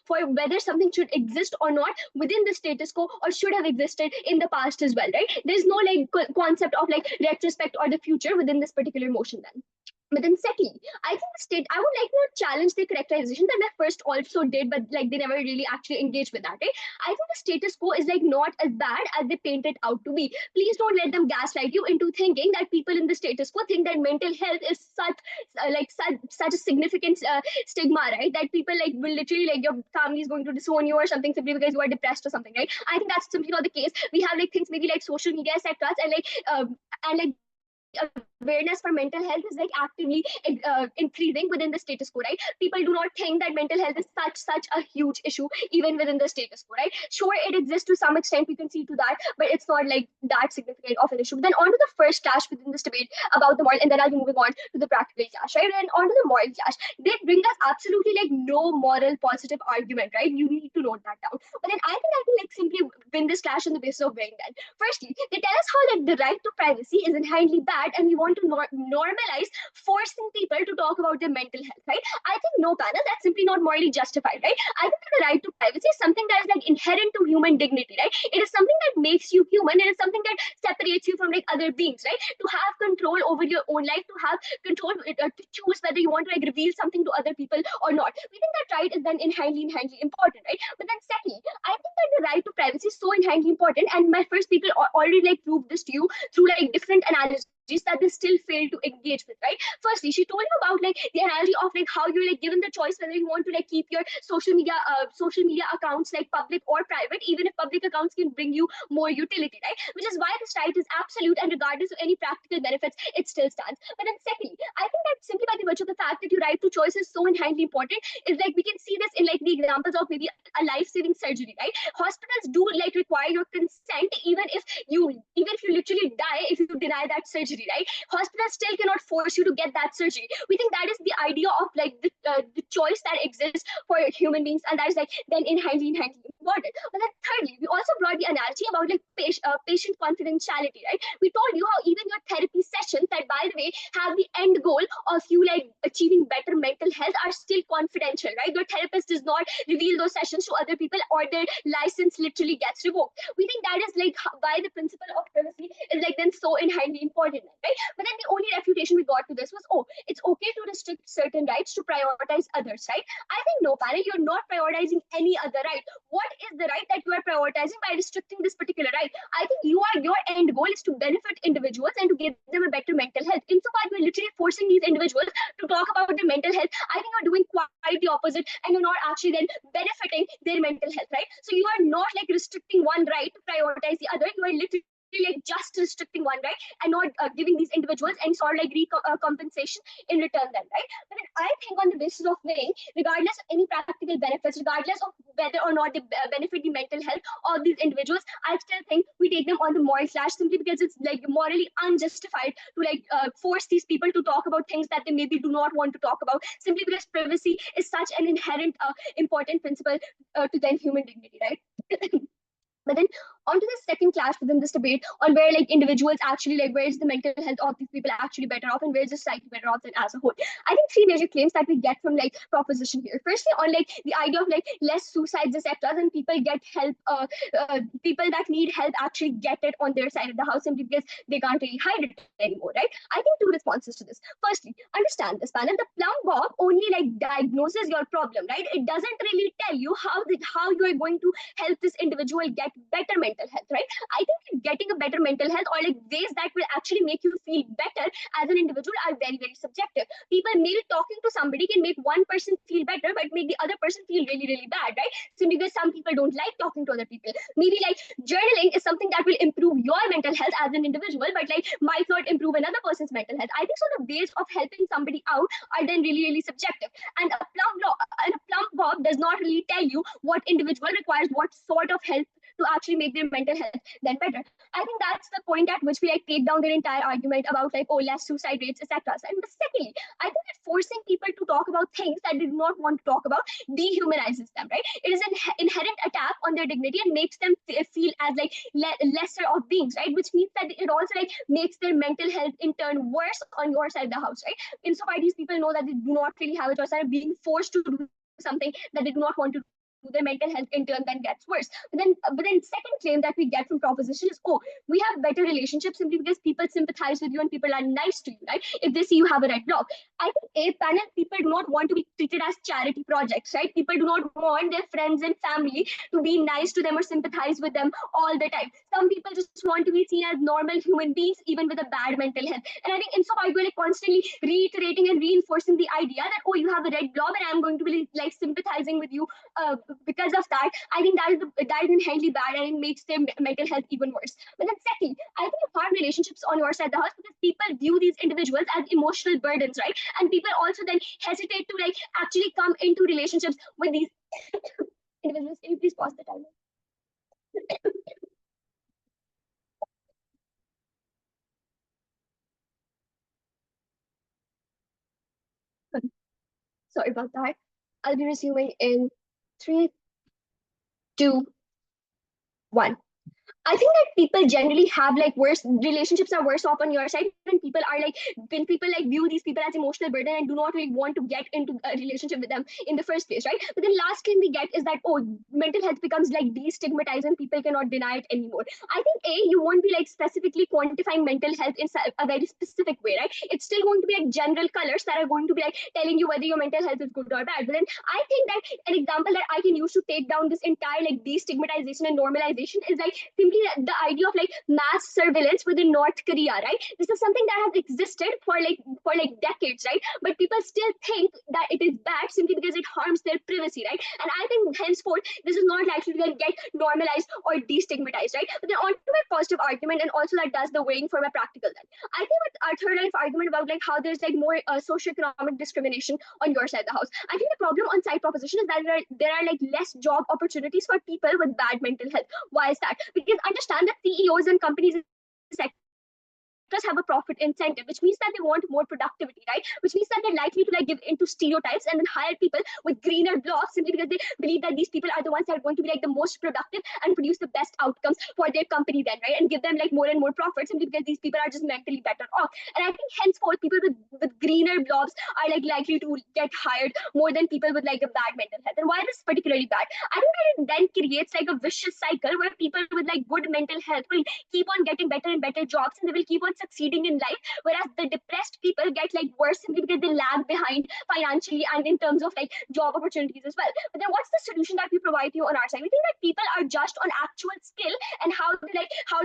for whether something should exist or not within the status quo or should have existed in the past as well, right? There's no like concept of like retrospect or the future within this particular motion then. But then secondly, I think I would like to challenge the characterization that my first also did, but like they never really actually engaged with that, right? I think the status quo is like not as bad as they paint it out to be. Please don't let them gaslight you into thinking that people in the status quo think that mental health is such a significant stigma, right? That people like will literally like your family is going to disown you or something simply because you are depressed or something, right? I think that's simply not the case. We have like things maybe like social media, etc., and like awareness for mental health is like actively increasing within the status quo, right? People do not think that mental health is such a huge issue even within the status quo, right? Sure, it exists to some extent, we can see to that, but it's not like that significant of an issue. Then on to the first clash within this debate about the moral, and then I'll be moving on to the practical clash, right? And on to the moral clash, they bring us absolutely like no moral positive argument, right? You need to note that down. But then I think I can like simply win this clash on the basis of weighing that. Firstly, they tell us how like the right to privacy is inherently bad, and we want to normalize forcing people to talk about their mental health, right? I think no, panel, that's simply not morally justified, right? I think that the right to privacy is something that is like inherent to human dignity, right? It is something that makes you human. It is something that separates you from like other beings, right? To have control over your own life, to have control to choose whether you want to like reveal something to other people or not. We think that right is then inherently important, right? But then secondly, I think that the right to privacy is so inherently important, and my first people already like proved this to you through like different analogies that they still fail to engage with, right? Firstly, she told you about like the analogy of like how you're like given the choice whether you want to like keep your social media accounts like public or private, even if public accounts can bring you more utility, right? Which is why this right is absolute, and regardless of any practical benefits, it still stands. But then secondly, I think that simply by the virtue of the fact that your right to choice is so inherently important, is like we can see this in like the examples of maybe a life-saving surgery, right? Hospitals do like require your consent even if you literally die if you deny that surgery, right? Hospitals still cannot force you to get that surgery. We think that is the idea of like the choice that exists for human beings, and that is like then inherently important. But then thirdly, we also brought the analogy about like patient confidentiality, right? We told you how even your therapy sessions that, by the way, have the end goal of you like achieving better mental health are still confidential, right? Your therapist does not reveal those sessions to other people, or their license literally gets revoked. We think that is like why the principle of privacy is like then so inherently important, right? But then the only refutation we got to this was, oh, it's okay to restrict certain rights to prioritize others, right? I think no, panel, you're not prioritizing any other right. What is the right that you are prioritizing by restricting this particular right? I think your end goal is to benefit individuals and to give them a better mental health. Insofar, you're literally forcing these individuals to talk about their mental health. I think you're doing quite the opposite, and you're not actually then benefiting their mental health, right? So you are not like restricting one right to prioritize the other. You are literally like just restricting one right and not giving these individuals any sort of like compensation in return then, right? But then I think on the basis of weighing, regardless of any practical benefits, regardless of whether or not they benefit the mental health of these individuals, I still think we take them on the moral slash, simply because it's like morally unjustified to like force these people to talk about things that they maybe do not want to talk about, simply because privacy is such an inherent important principle to then human dignity, right? But then onto the second clash within this debate on where like individuals actually like where is the mental health of these people actually better off and where is the society better off than as a whole. I think three major claims that we get from like proposition here. Firstly, on like the idea of like less suicides, etc., and people get help. People that need help actually get it on their side of the house simply because they can't really hide it anymore, right? I think two responses to this. Firstly, understand this panel. The Plumbob only like diagnoses your problem, right? It doesn't really tell you how you are going to help this individual get better mental health, right? I think getting a better mental health or like ways that will actually make you feel better as an individual are very, very subjective. People, maybe talking to somebody can make one person feel better, but make the other person feel really, really bad, right? Simply because some people don't like talking to other people. Maybe like journaling is something that will improve your mental health as an individual, but like might not improve another person's mental health. I think so the ways of helping somebody out are then really, really subjective. And a Plumbob does not really tell you what individual requires what sort of help to actually make their mental health then better. I think that's the point at which we like take down their entire argument about like, oh, less suicide rates, etc. And secondly, I think that forcing people to talk about things that they do not want to talk about dehumanizes them, right? It is an inherent attack on their dignity and makes them feel as like lesser of beings, right? Which means that it also like makes their mental health in turn worse on your side of the house, right? Insofar these people know that they do not really have a choice and are being forced to do something that they do not want to do, their mental health in turn then gets worse. But then second claim that we get from proposition is, oh, we have better relationships simply because people sympathize with you and people are nice to you, right? If they see you have a red block. I think panel, people do not want to be treated as charity projects, right? People do not want their friends and family to be nice to them or sympathize with them all the time. Some people just want to be seen as normal human beings, even with a bad mental health. And I think insofar we're like constantly reiterating and reinforcing the idea that, oh, you have a red blob and I'm going to be like sympathizing with you because of that, I think that is inherently bad and it makes their mental health even worse. But then second, I think you harm relationships on your side of the house because people view these individuals as emotional burdens, right? And people also then hesitate to like actually come into relationships with these individuals. Can you please pause the timer? Sorry about that. I'll be resuming in 3, 2, 1. I think that people generally have like worse relationships are worse off on your side when people view these people as emotional burden and do not really want to get into a relationship with them in the first place, right? But the last thing we get is that, oh, mental health becomes like destigmatized and people cannot deny it anymore. I think you won't be like specifically quantifying mental health in a very specific way, right? It's still going to be like general colors that are going to be like telling you whether your mental health is good or bad. But then I think that an example that I can use to take down this entire like destigmatization and normalization is like simply the idea of like mass surveillance within North Korea, right? This is something that has existed for like decades, right? But people still think that it is bad simply because it harms their privacy, right? And I think henceforth this is not likely to get normalized or destigmatized, right? But then on to my positive argument, and also that does the weighing for my practical then. I think with our third life argument about like how there's like more socioeconomic discrimination on your side of the house. I think the problem on side proposition is that there are like less job opportunities for people with bad mental health. Why is that? Because understand that CEOs and companies, etc., they are like less likely to hire people with mental health issues, right? Because they understand that if it is bad, simply because it harms their privacy, right? And I think henceforth this is not likely to get normalized or destigmatized, right? But then on to my positive argument, and also that does the weighing for my practical then. I think with our third life argument about like how there's like more socioeconomic discrimination on your side of the house. I think the problem on side proposition is that there are like less job opportunities for people with bad mental health. Why is that? Because understand that CEOs and companies, etc., sectors have a profit incentive, which means that they want more productivity, right? Which means that they're likely to like give into stereotypes and then hire people with greener blocks simply because they believe that these people are the ones that are going to be like the most productive and produce the best outcomes for their company then, right? And give them like more and more profit simply because these people are just mentally better off. And I think henceforth people with greener blobs are like likely to get hired more than people with like a bad mental health. And why this is particularly bad? I think that it then creates like a vicious cycle where people with like good mental health will keep on getting better and better jobs and they will keep on succeeding in life, whereas the depressed people get like worse simply because they lag behind financially and in terms of like job opportunities as well. But then what's the solution that we provide you on our side? We think that people are judged on actual skill and how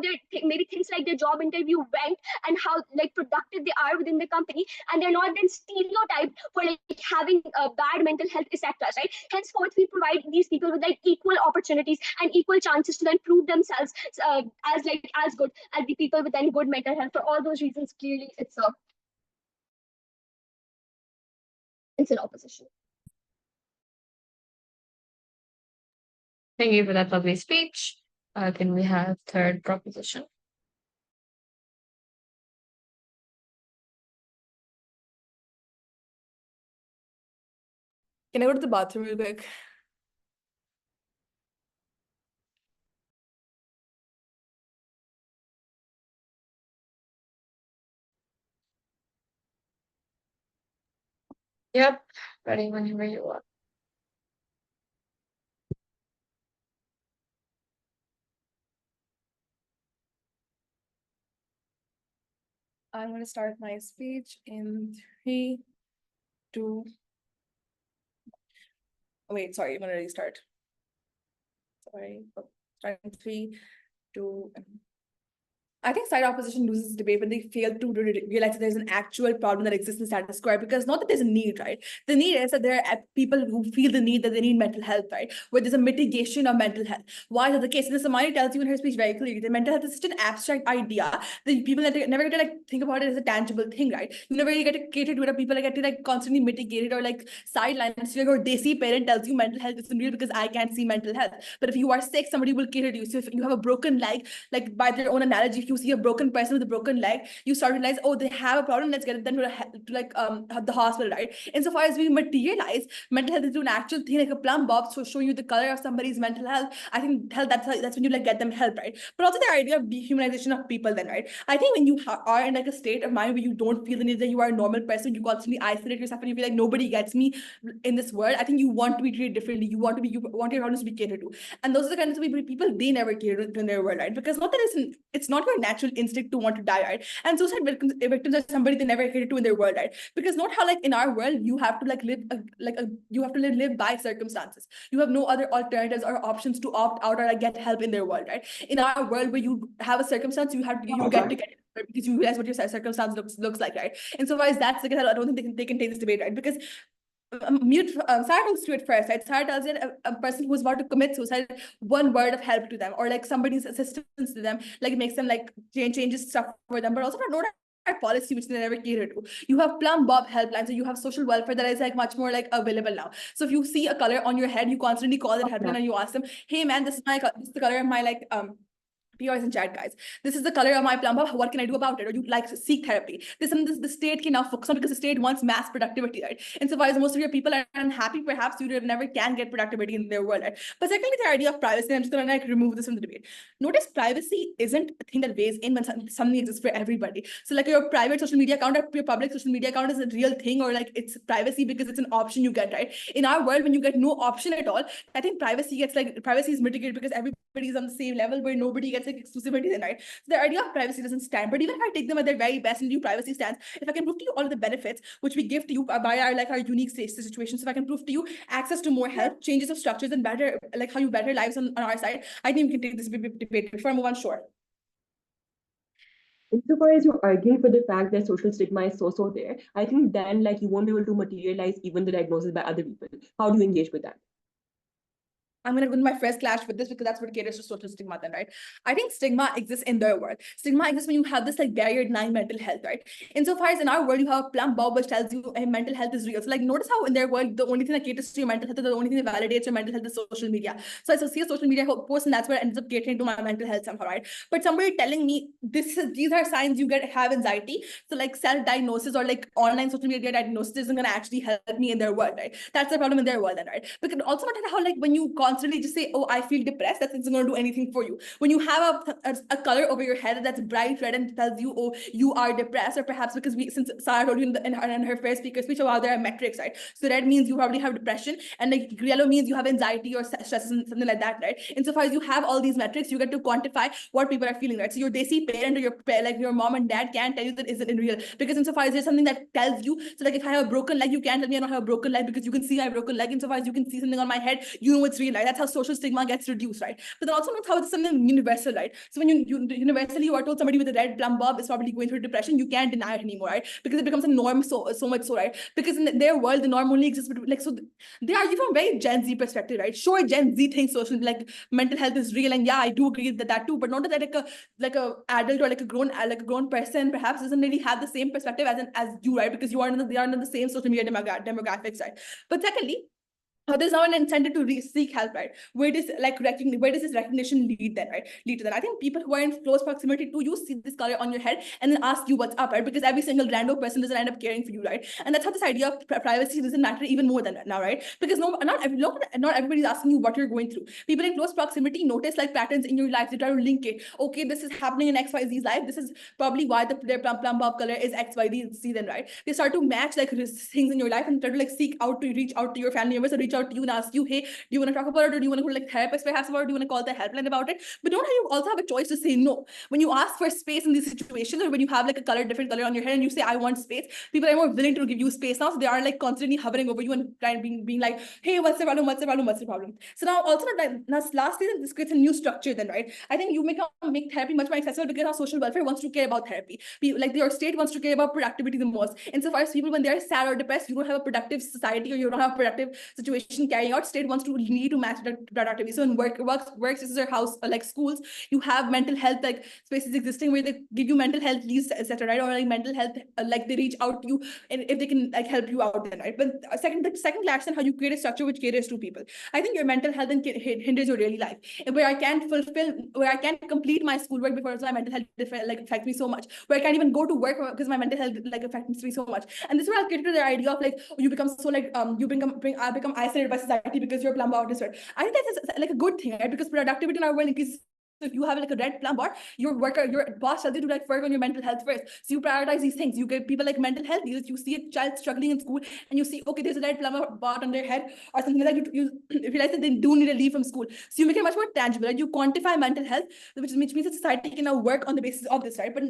they maybe things like their job interview went and how like productive they are within the company, and they're not then stereotyped for like having bad mental health etc, right? Henceforth we provide these people with like equal opportunities and equal chances to then prove themselves as good as the people with then good mental health. For all those reasons, clearly it's an opposition. Thank you for that lovely speech. Can we have third proposition? Can I go to the bathroom real quick? Yep, ready whenever you are. I'm going to start my speech in 3, 2. Oh, wait, sorry, I'm going to restart. Sorry, start in 3, 2. I think side opposition loses debate when they fail to realize that there's an actual problem that exists in status quo, because not that there's a need, right? The need is that there are people who feel the need that they need mental health, right? Where there's a mitigation of mental health. Why is that the case? And Samani tells you in her speech very clearly that mental health is such an abstract idea that people never get to like think about it as a tangible thing, right? You never really get to cater to it, or people get to like constantly mitigate it or like sideline. So your desi parent tells you mental health isn't real because I can't see mental health. But if you are sick, somebody will cater to you. So if you have a broken leg, like by their own analogy, if you see a broken person with a broken leg, you start to realize, oh, they have a problem, let's get them to the hospital, right? Insofar as we materialize mental health into an actual thing, like a Plumbob, so showing you the color of somebody's mental health, I think that's when you like get them help, right? But also the idea of dehumanization of people then, right? I think when you are in like a state of mind where you don't feel the need that you are a normal person, you constantly isolate yourself and you feel like nobody gets me in this world, I think you want to be treated differently, you want your problems to be catered to. And those are the kinds of people they never cater to in their world, right? Because not that it's not your natural instinct to want to die, right? And suicide victims are somebody they never cater to in their world, right? Because not how like in our world you have to like live you have to live by circumstances. You have no other alternatives or options to opt out or like get help in their world, right? In our world where you have a circumstance, you get to get it because you realize what your circumstance looks like, right? And so why is that the case? I don't think they can take this debate, right? Because Sarah talks to it first, right? Sarah tells it a person who's about to commit suicide, one word of help to them, or like somebody's assistance to them, like it makes them like changes stuff for them, but also not policy which they never cater to. You have Plumbob helplines, so you have social welfare that is like much more like available now. So if you see a color on your head, you constantly call that helpline and you ask them, hey man, this is the color of my like PRs and chat guys. This is the color of my Plumbob. What can I do about it? Or you like seek therapy. This is the state can now focus on because the state wants mass productivity, right? And so while most of your people are unhappy, perhaps you never can get productivity in their world, right? But secondly, the idea of privacy, I'm just gonna like remove this from the debate. Notice privacy isn't a thing that weighs in when something exists for everybody. So like your private social media account or your public social media account is a real thing, or like it's privacy because it's an option you get, right? In our world, when you get no option at all, I think privacy is mitigated because everybody's on the same level where nobody gets like exclusivity then, right? So the idea of privacy doesn't stand. But even if I take them at their very best and do privacy stands, if I can prove to you all of the benefits which we give to you by our unique situations, if I can prove to you access to more help, changes of structures, and better like how you better lives on our side, I think we can take this debate. Before I move on, sure. Insofar as you're arguing for the fact that social stigma is so there, I think then like you won't be able to materialize even the diagnosis by other people. How do you engage with that? I'm going to go to my first clash with this because that's what caters to social stigma then, right? I think stigma exists in their world. Stigma exists when you have this like barrier denying mental health, right? Insofar as in our world, you have a Plumbob which tells you hey, mental health is real. So like notice how in their world, the only thing that caters to your mental health, the only thing that validates your mental health is social media. So I see a social media post and that's where it ends up catering to my mental health somehow, right? But somebody telling me these are signs you have anxiety. So like self-diagnosis or like online social media diagnosis isn't going to actually help me in their world, right? That's the problem in their world then, right? Because also not how like when you constantly just say, oh, I feel depressed, that's not going to do anything for you. When you have a color over your head that's bright red and tells you, oh, you are depressed, or perhaps because since Sarah told you in her first speaker speech about there are metrics, right? So red means you probably have depression, and like yellow means you have anxiety or stress and something like that, right? Insofar as you have all these metrics, you get to quantify what people are feeling, right? So your desi parent or your mom and dad can't tell you that isn't real, because insofar as there's something that tells you. So like if I have a broken leg, you can't tell me I don't have a broken leg because you can see my broken leg. Insofar as you can see something on my head, you know it's real, right? That's how social stigma gets reduced, right? But then also not how it's something universal, right? So when you universally you are told somebody with a red Plumbob is probably going through depression, you can't deny it anymore, right? Because it becomes a norm so much so, right? Because in their world, the norm only exists, but like so they argue from a very Gen Z perspective, right? Sure, Gen Z thinks social like mental health is real, and yeah, I do agree with that too, but not that like a adult or like a grown person perhaps doesn't really have the same perspective as you, right? Because they are in the same social media demographics, right? But secondly, there's now an incentive to seek help, right? Where does this recognition lead then, right? Lead to then. I think people who are in close proximity to you see this color on your head and then ask you what's up, right? Because every single random person doesn't end up caring for you, right? And that's how this idea of privacy doesn't matter even more than now, right? Because not everybody's asking you what you're going through. People in close proximity notice like patterns in your life. They try to link it. Okay, this is happening in XYZ's life. This is probably why their Plumbob color is XYZ then, right? They start to match like things in your life and try to like reach out to your family members or reach out to you and ask you, hey, do you want to talk about it, or do you want to go to like therapist perhaps about it, or do you want to call the helpline about it? But don't you also have a choice to say no? When you ask for space in these situations, or when you have like a different color on your head and you say I want space, people are more willing to give you space now, so they are like constantly hovering over you and being like, hey, what's the problem? So now also lastly, this creates a new structure then, right? I think you make therapy much more accessible because our social welfare wants to care about therapy. Like your state wants to care about productivity the most. Insofar as people, when they're sad or depressed, you don't have a productive society or you don't have a productive situation carrying out, state wants to need to match productivity. So in workspaces or house or like schools, you have mental health like spaces existing where they give you mental health leaves, etc., right? Or like mental health, like they reach out to you and if they can like help you out then, right? But the second class and how you create a structure which caters to people. I think your mental health and hinders your daily life, where I can't complete my schoolwork because my mental health affects me so much, where I can't even go to work because my mental health like affects me so much. And this is where I'll get to the idea of like you become so like you become isolated by society because you're a Plumbob artist, right? I think that's like a good thing, right? Because productivity in our world increases. So if you have like a red Plumbob, your boss tells you to like work on your mental health first. So you prioritize these things. You get people like mental health. You see a child struggling in school and you see, okay, there's a red Plumbob on their head or something like that. You realize that they do need a leave from school. So you make it much more tangible. Right? You quantify mental health, which means that society can now work on the basis of this, right? But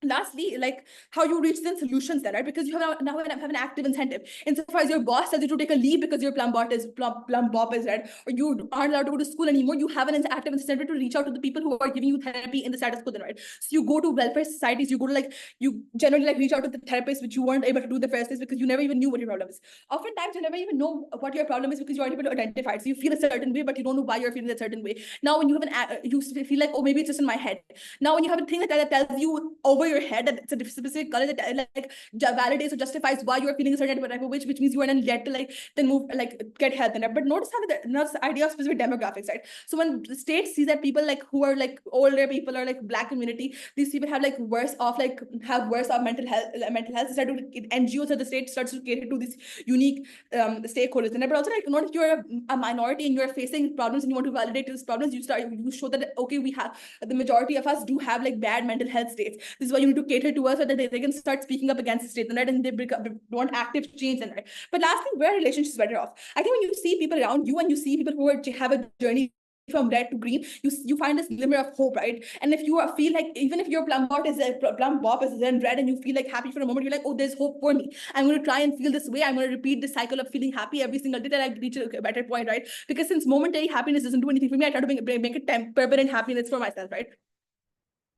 lastly, like how you reach then solutions there, right? Because you have now have an active incentive. Insofar as your boss tells you to take a leave because your Plumbob is red, or you aren't allowed to go to school anymore, you have an active incentive to reach out to the people who are giving you therapy in the status quo then, right? So you go to welfare societies, you go to like, you generally like reach out to the therapist, which you weren't able to do the first place because you never even knew what your problem is. Oftentimes you never even know what your problem is because you aren't able to identify it. So you feel a certain way, but you don't know why you're feeling a certain way. Now when you have you feel like, oh, maybe it's just in my head. Now when you have a thing that tells you over your head that it's a specific color that like validates or justifies why you're feeling a certain type of which means you are then get to like then move like get help in it. But notice how the idea of specific demographics, right? So when the state sees that people like who are like older people or like Black community, these people have worse off mental health, start to NGOs or the state starts to cater to these unique stakeholders. And but also like not if you're a minority and you're facing problems and you want to validate those problems, you show that okay, we have the majority of us do have like bad mental health states. This is why you need to cater to us so that they can start speaking up against the state, right? And they want active change, right? But lastly, where relationships better off? I think when you see people around you and you see people who have a journey from red to green, you find this glimmer of hope, right? And if you feel like even if your Plumbob is then red and you feel like happy for a moment, you're like, oh, there's hope for me. I'm going to try and feel this way. I'm going to repeat this cycle of feeling happy every single day that I reach a better point, right? Because since momentary happiness doesn't do anything for me, I try to make it permanent happiness for myself, right?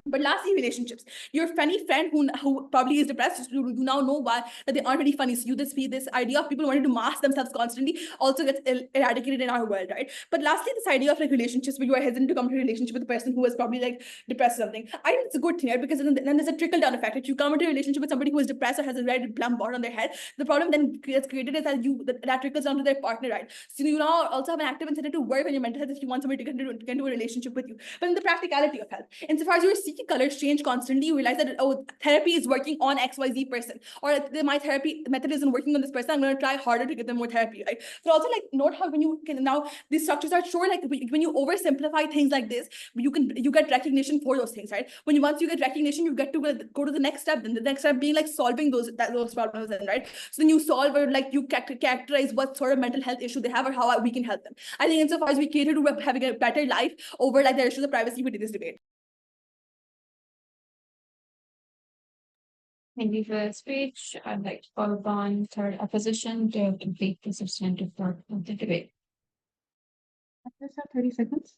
But lastly, relationships. Your funny friend who probably is depressed, you now know why that they aren't really funny. So you just see this idea of people wanting to mask themselves constantly also gets eradicated in our world, right? But lastly, this idea of like relationships where you are hesitant to come to a relationship with a person who is probably like depressed or something. I think it's a good thing, right? Because then there's a trickle down effect. If you come into a relationship with somebody who is depressed or has a red plum board on their head, the problem then gets created is that trickles down to their partner, right? So you now also have an active incentive to work on your mental health if you want somebody to get into a relationship with you. But in the practicality of health, insofar as you're seeking colors change constantly, you realize that, oh, therapy is working on XYZ person, or my therapy method isn't working on this person, I'm going to try harder to get them more therapy, right? But also like note how when you can now, these structures are sure, like when you oversimplify things like this, you get recognition for those things, right? Once you get recognition, you get to go to the next step, then the next step being like solving those problems, then, right? So then you solve, or like you characterize what sort of mental health issue they have or how we can help them. I think insofar as we cater to having a better life over like their issues of privacy, we did this debate. Thank you for that speech. I'd like to call upon third opposition to complete the substantive part of the debate. Just have 30 seconds.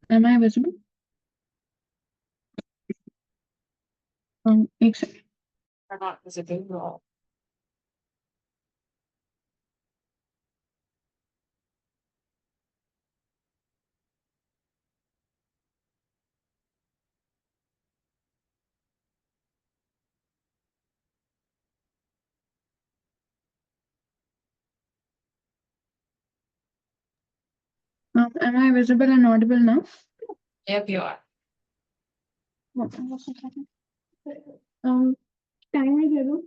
Am I visible? एक second. Are not visible at all. Am I visible and audible now? Yep, you are. Timer दे दो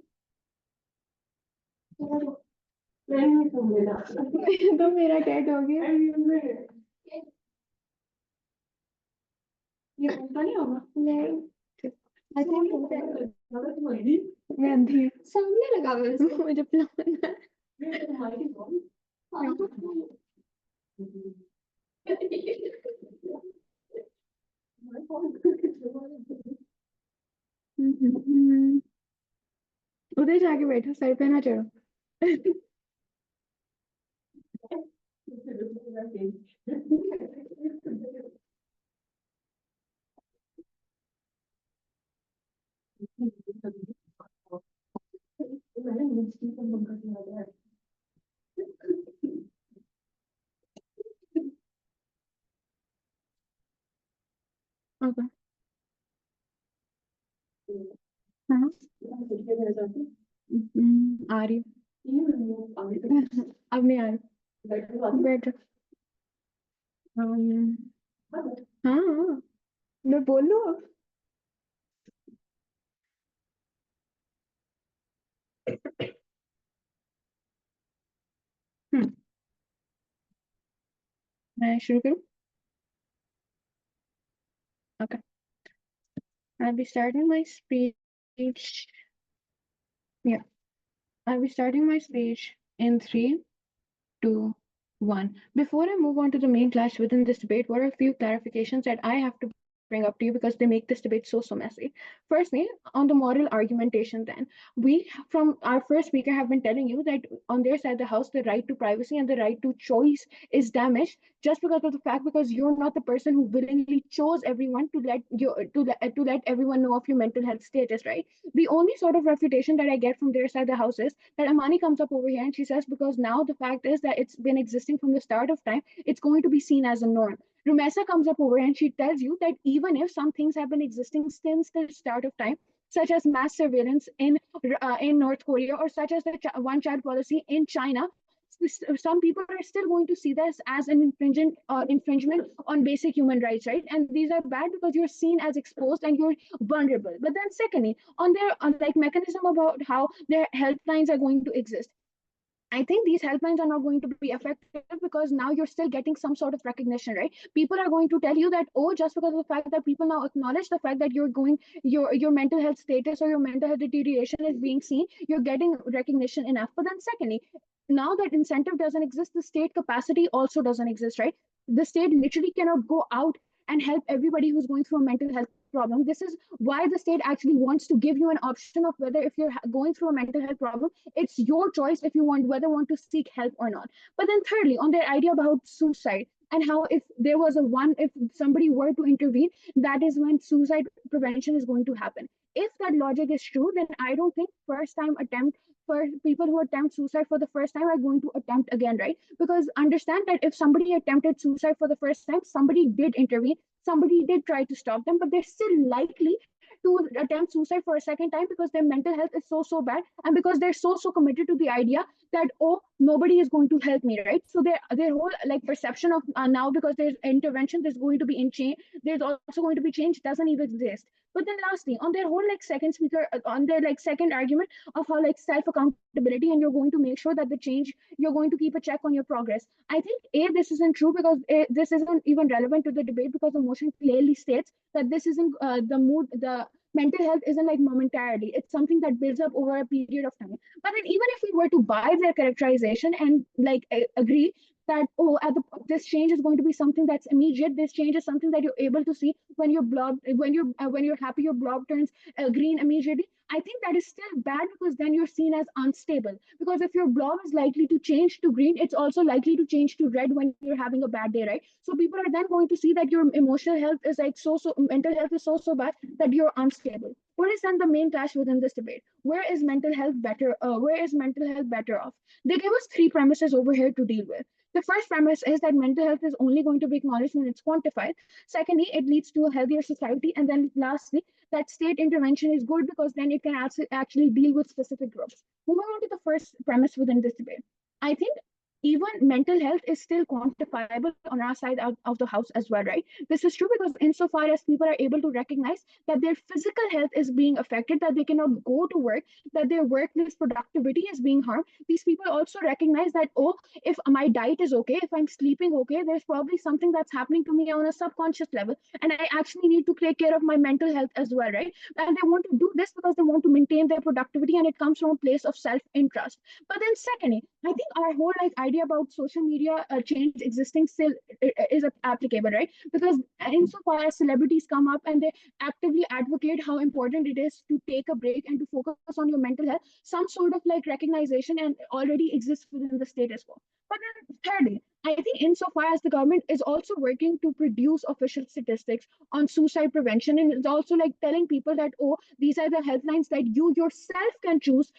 तो मेरा dead हो गया ये होता नहीं होगा नहीं मैं अंधी सामने लगा हुआ मुझे प्लान उधर जाके बैठो सर पे ना चढ़ो ओके हाँ आ रही अब नहीं आ रही बैठ हाँ मैं बोलूँ मैं शुरू करूँ I'll be starting my speech. Yeah, I'll be starting my speech in 3, 2, 1. Before I move on to the main clash within this debate, what are a few clarifications that I have to bring up to you because they make this debate so messy. Firstly, on the moral argumentation, then we from our first speaker have been telling you that on their side of the house, the right to privacy and the right to choice is damaged just because of the fact because you're not the person who willingly chose everyone to let everyone know of your mental health status, right? The only sort of refutation that I get from their side of the house is that Amani comes up over here and she says, because now the fact is that it's been existing from the start of time, it's going to be seen as a norm. Rumesa comes up over here and she tells you that even if some things have been existing since the start of time, such as mass surveillance in North Korea or such as the one-child policy in China, some people are still going to see this as an infringement on basic human rights, right? And these are bad because you're seen as exposed and you're vulnerable. But then secondly, on their like mechanism about how their helplines are going to exist, I think these helplines are not going to be effective because now you're still getting some sort of recognition, right? People are going to tell you that, oh, just because of the fact that people now acknowledge the fact that your mental health status or your mental health deterioration is being seen, you're getting recognition enough. But then secondly, now that incentive doesn't exist, the state capacity also doesn't exist, right? The state literally cannot go out and help everybody who's going through a mental health problem. This is why the state actually wants to give you an option of whether if you're going through a mental health problem, it's your choice if you want to seek help or not. But then thirdly, on their idea about suicide and how if somebody were to intervene, that is when suicide prevention is going to happen. If that logic is true, then I don't think first time attempt for people who attempt suicide for the first time are going to attempt again, right? Because understand that if somebody attempted suicide for the first time, somebody did intervene, somebody did try to stop them, but they're still likely to attempt suicide for a second time because their mental health is so bad and because they're so committed to the idea that, oh, nobody is going to help me, right? So their whole like perception of now, because there's intervention, there's going to be in change, there's also going to be change, doesn't even exist. But then lastly, on their whole like second speaker, on their like second argument of how like self accountability and you're going to make sure that the change, you're going to keep a check on your progress. I think this isn't true because this isn't even relevant to the debate because the motion clearly states that this isn't the mental health isn't like momentarily, it's something that builds up over a period of time. But then even if we were to buy their characterization and like agree that, oh, this change is going to be something that's immediate, this change is something that you're able to see when you're happy, your blob turns green immediately, I think that is still bad because then you're seen as unstable. Because if your blob is likely to change to green, it's also likely to change to red when you're having a bad day, right? So people are then going to see that your emotional health is like mental health is so bad that you're unstable. What is then the main clash within this debate? Where is mental health better? Where is mental health better off? They give us 3 premises over here to deal with. The first premise is that mental health is only going to be acknowledged when it's quantified. Secondly, it leads to a healthier society. And then lastly, that state intervention is good because then it can actually deal with specific groups. Moving on to the first premise within this debate, I think even mental health is still quantifiable on our side of the house as well, right? This is true because insofar as people are able to recognize that their physical health is being affected, that they cannot go to work, that their workplace productivity is being harmed, these people also recognize that, oh, if my diet is okay, if I'm sleeping okay, there's probably something that's happening to me on a subconscious level, and I actually need to take care of my mental health as well, right? And they want to do this because they want to maintain their productivity, and it comes from a place of self-interest. But then secondly, I think our whole like idea about social media change existing still is applicable, right? Because insofar as celebrities come up and they actively advocate how important it is to take a break and to focus on your mental health, some sort of like recognition and already exists within the status quo. But then thirdly, I think insofar as the government is also working to produce official statistics on suicide prevention, and it's also like telling people that, oh, these are the helplines that you yourself can choose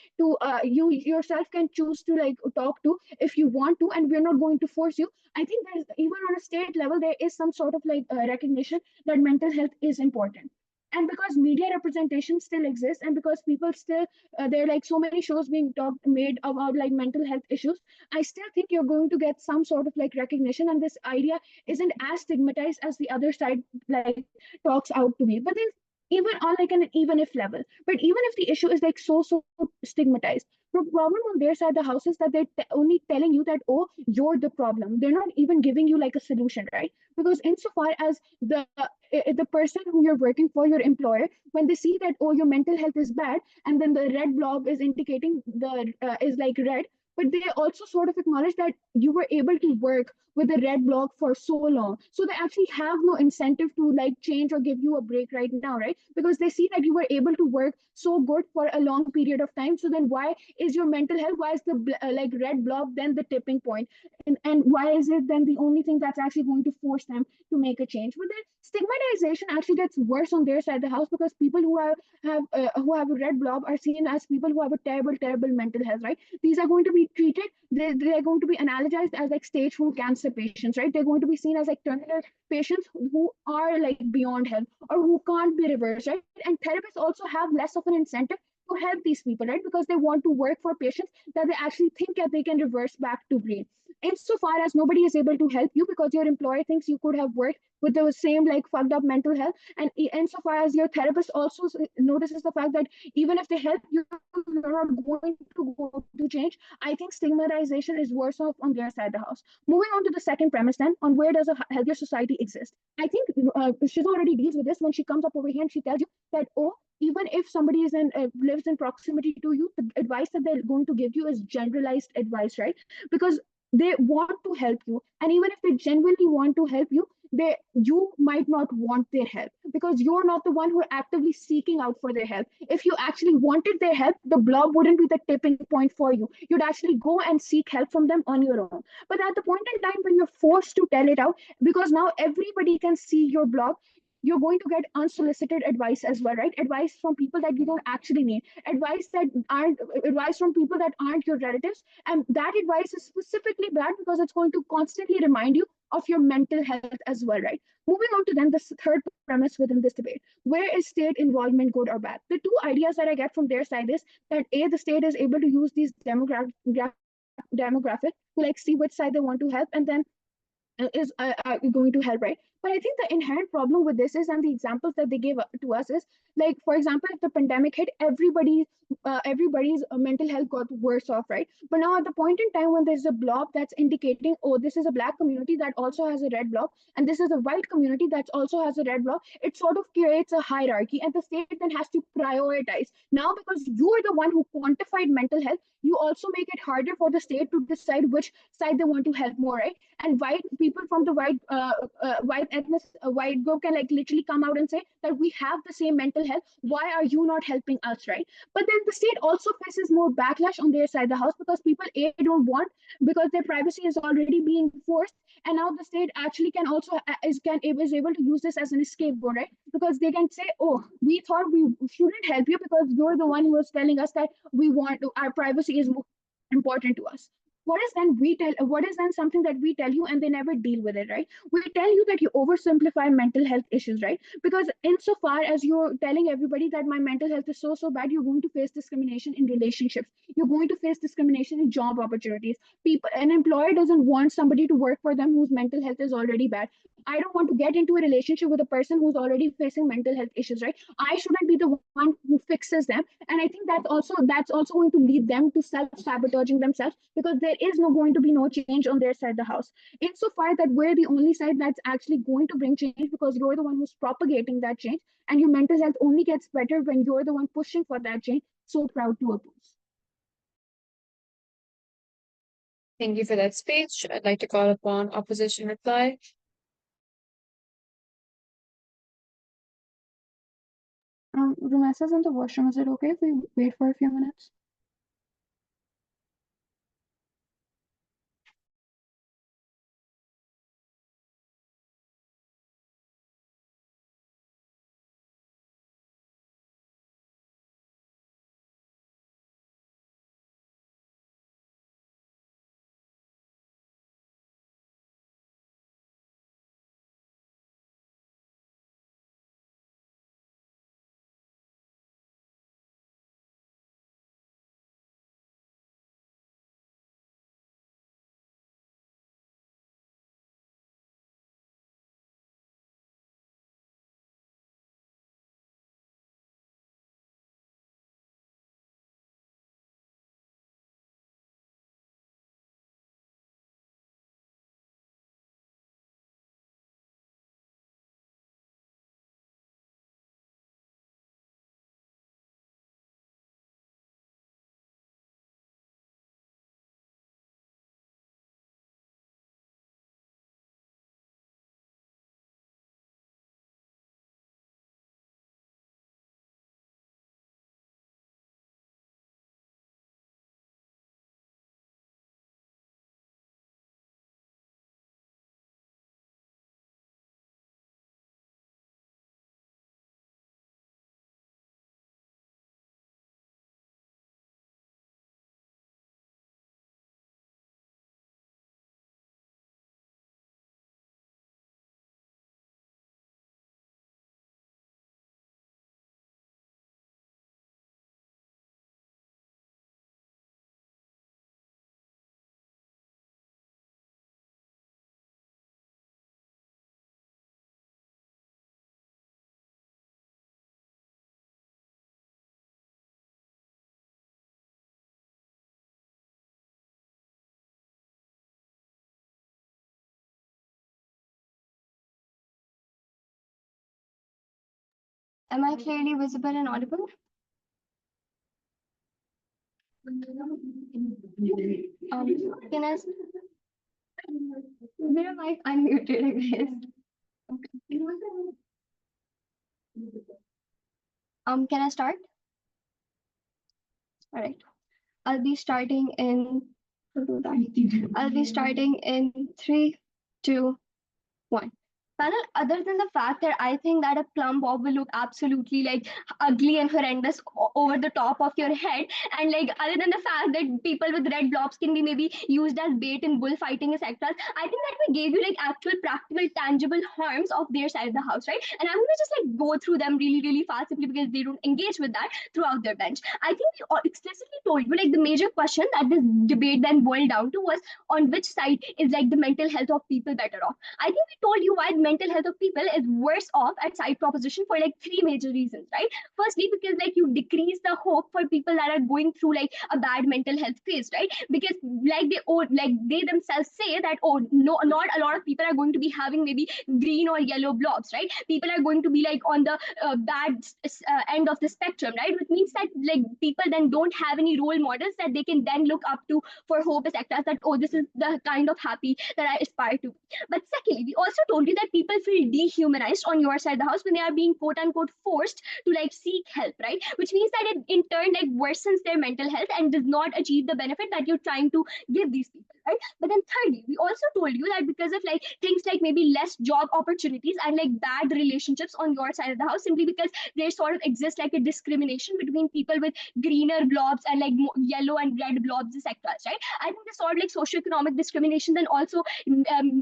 to like talk to if you want to, and we're not going to force you. I think there's even on a state level there is some sort of like recognition that mental health is important. And because media representation still exists, and because people still there are like so many shows being made about like mental health issues, I still think you're going to get some sort of like recognition, and this idea isn't as stigmatized as the other side like talks out to me. But then even on like an even if level. But even if the issue is like so stigmatized, the problem on their side, the house, is that they're only telling you that, oh, you're the problem. They're not even giving you like a solution, right? Because insofar as the person who you're working for, your employer, when they see that, oh, your mental health is bad, and then the red blob is indicating the is like red, but they also sort of acknowledge that you were able to work with the red block for so long, so they actually have no incentive to like change or give you a break right now, right? Because they see that you were able to work so good for a long period of time. So then why is your mental health, why is the like red block then the tipping point, and why is it then the only thing that's actually going to force them to make a change? But then stigmatization actually gets worse on their side of the house, because people who have a red blob are seen as people who have a terrible mental health, right? These are going to be treated, they're going to be analogized as like stage 4 cancer patients, right? They're going to be seen as like terminal patients who are like beyond help or who can't be reversed, right? And therapists also have less of an incentive to help these people, right? Because they want to work for patients that they actually think that they can reverse back to green. Insofar as nobody is able to help you because your employer thinks you could have worked with the same like fucked up mental health, and insofar as your therapist also notices the fact that even if they help you, you're not going to go to change, I think stigmatization is worse off on their side of the house. Moving on to the second premise then, on where does a healthier society exist? I think Shiza already deals with this when she comes up over here and she tells you that, oh, even if somebody is in lives in proximity to you, the advice that they're going to give you is generalized advice, right? Because they want to help you, and even if they genuinely want to help you, you might not want their help because you're not the one who are actively seeking out for their help. If you actually wanted their help, the blob wouldn't be the tipping point for you. You'd actually go and seek help from them on your own. But at the point in time when you're forced to tell it out, because now everybody can see your blob, you're going to get unsolicited advice as well, right? Advice from people that you don't actually need, advice from people that aren't your relatives, and that advice is specifically bad because it's going to constantly remind you of your mental health as well, right? Moving on to then the third premise within this debate: where is state involvement good or bad? The two ideas that I get from their side is that A, the state is able to use these demographic to like see which side they want to help, and then is going to help, right? But I think the inherent problem with this is, and the examples that they gave to us is, like, for example, if the pandemic hit, everybody's mental health got worse off, right? But now at the point in time when there's a blob that's indicating, oh, this is a black community that also has a red blob, and this is a white community that also has a red blob, it sort of creates a hierarchy, and the state then has to prioritize. Now, because you are the one who quantified mental health, you also make it harder for the state to decide which side they want to help more, right? And white people from the white group can like literally come out and say that we have the same mental health, why are you not helping us, right? But then the state also faces more backlash on their side of the house because people don't want, because their privacy is already being forced, and now the state actually can also is able to use this as an scapegoat, right? Because they can say, oh, we thought we shouldn't help you because you're the one who was telling us that we want our privacy is more important to us. What is then something that we tell you and they never deal with it, right? We tell you that you oversimplify mental health issues, right? Because insofar as you're telling everybody that my mental health is so bad, you're going to face discrimination in relationships, you're going to face discrimination in job opportunities. An employer doesn't want somebody to work for them whose mental health is already bad. I don't want to get into a relationship with a person who's already facing mental health issues, right? I shouldn't be the one who fixes them. And I think that's also going to lead them to self-sabotaging themselves, because there is going to be no change on their side of the house. Insofar that we're the only side that's actually going to bring change, because you're the one who's propagating that change, and your mental health only gets better when you're the one pushing for that change. So proud to oppose. Thank you for that speech. I'd like to call upon opposition reply. Rumessa's in the washroom. Is it okay if we wait for a few minutes? Am I clearly visible and audible? Can I? Where am I unmuted, I guess? Can I start? All right. I'll be starting in. I'll be starting in 3, 2, 1. Panel, other than the fact that I think that a Plumbob will look absolutely like ugly and horrendous over the top of your head, and like other than the fact that people with red blobs can be maybe used as bait in bullfighting, etc., I think that we gave you like actual practical, tangible harms of their side of the house, right? And I'm gonna just like go through them really, really fast simply because they don't engage with that throughout their bench. I think we explicitly told you like the major question that this debate then boiled down to was on which side is like the mental health of people better off. I think we told you why mental health of people is worse off at side proposition for like 3 major reasons, right? Firstly, because like you decrease the hope for people that are going through like a bad mental health phase, right? Because like they themselves say that, oh no, not a lot of people are going to be having maybe green or yellow blobs, right? People are going to be like on the bad end of the spectrum, right? Which means that like people then don't have any role models that they can then look up to for hope, etc. That, oh, this is the kind of happy that I aspire to. But secondly, we also told you that people feel dehumanized on your side of the house when they are being quote unquote forced to like seek help, right? Which means that it in turn like worsens their mental health and does not achieve the benefit that you're trying to give these people, right? But then thirdly, we also told you that because of like things like maybe less job opportunities and like bad relationships on your side of the house, simply because there sort of exists like a discrimination between people with greener blobs and like yellow and red blobs, etc., right? I think the sort of like socioeconomic discrimination then also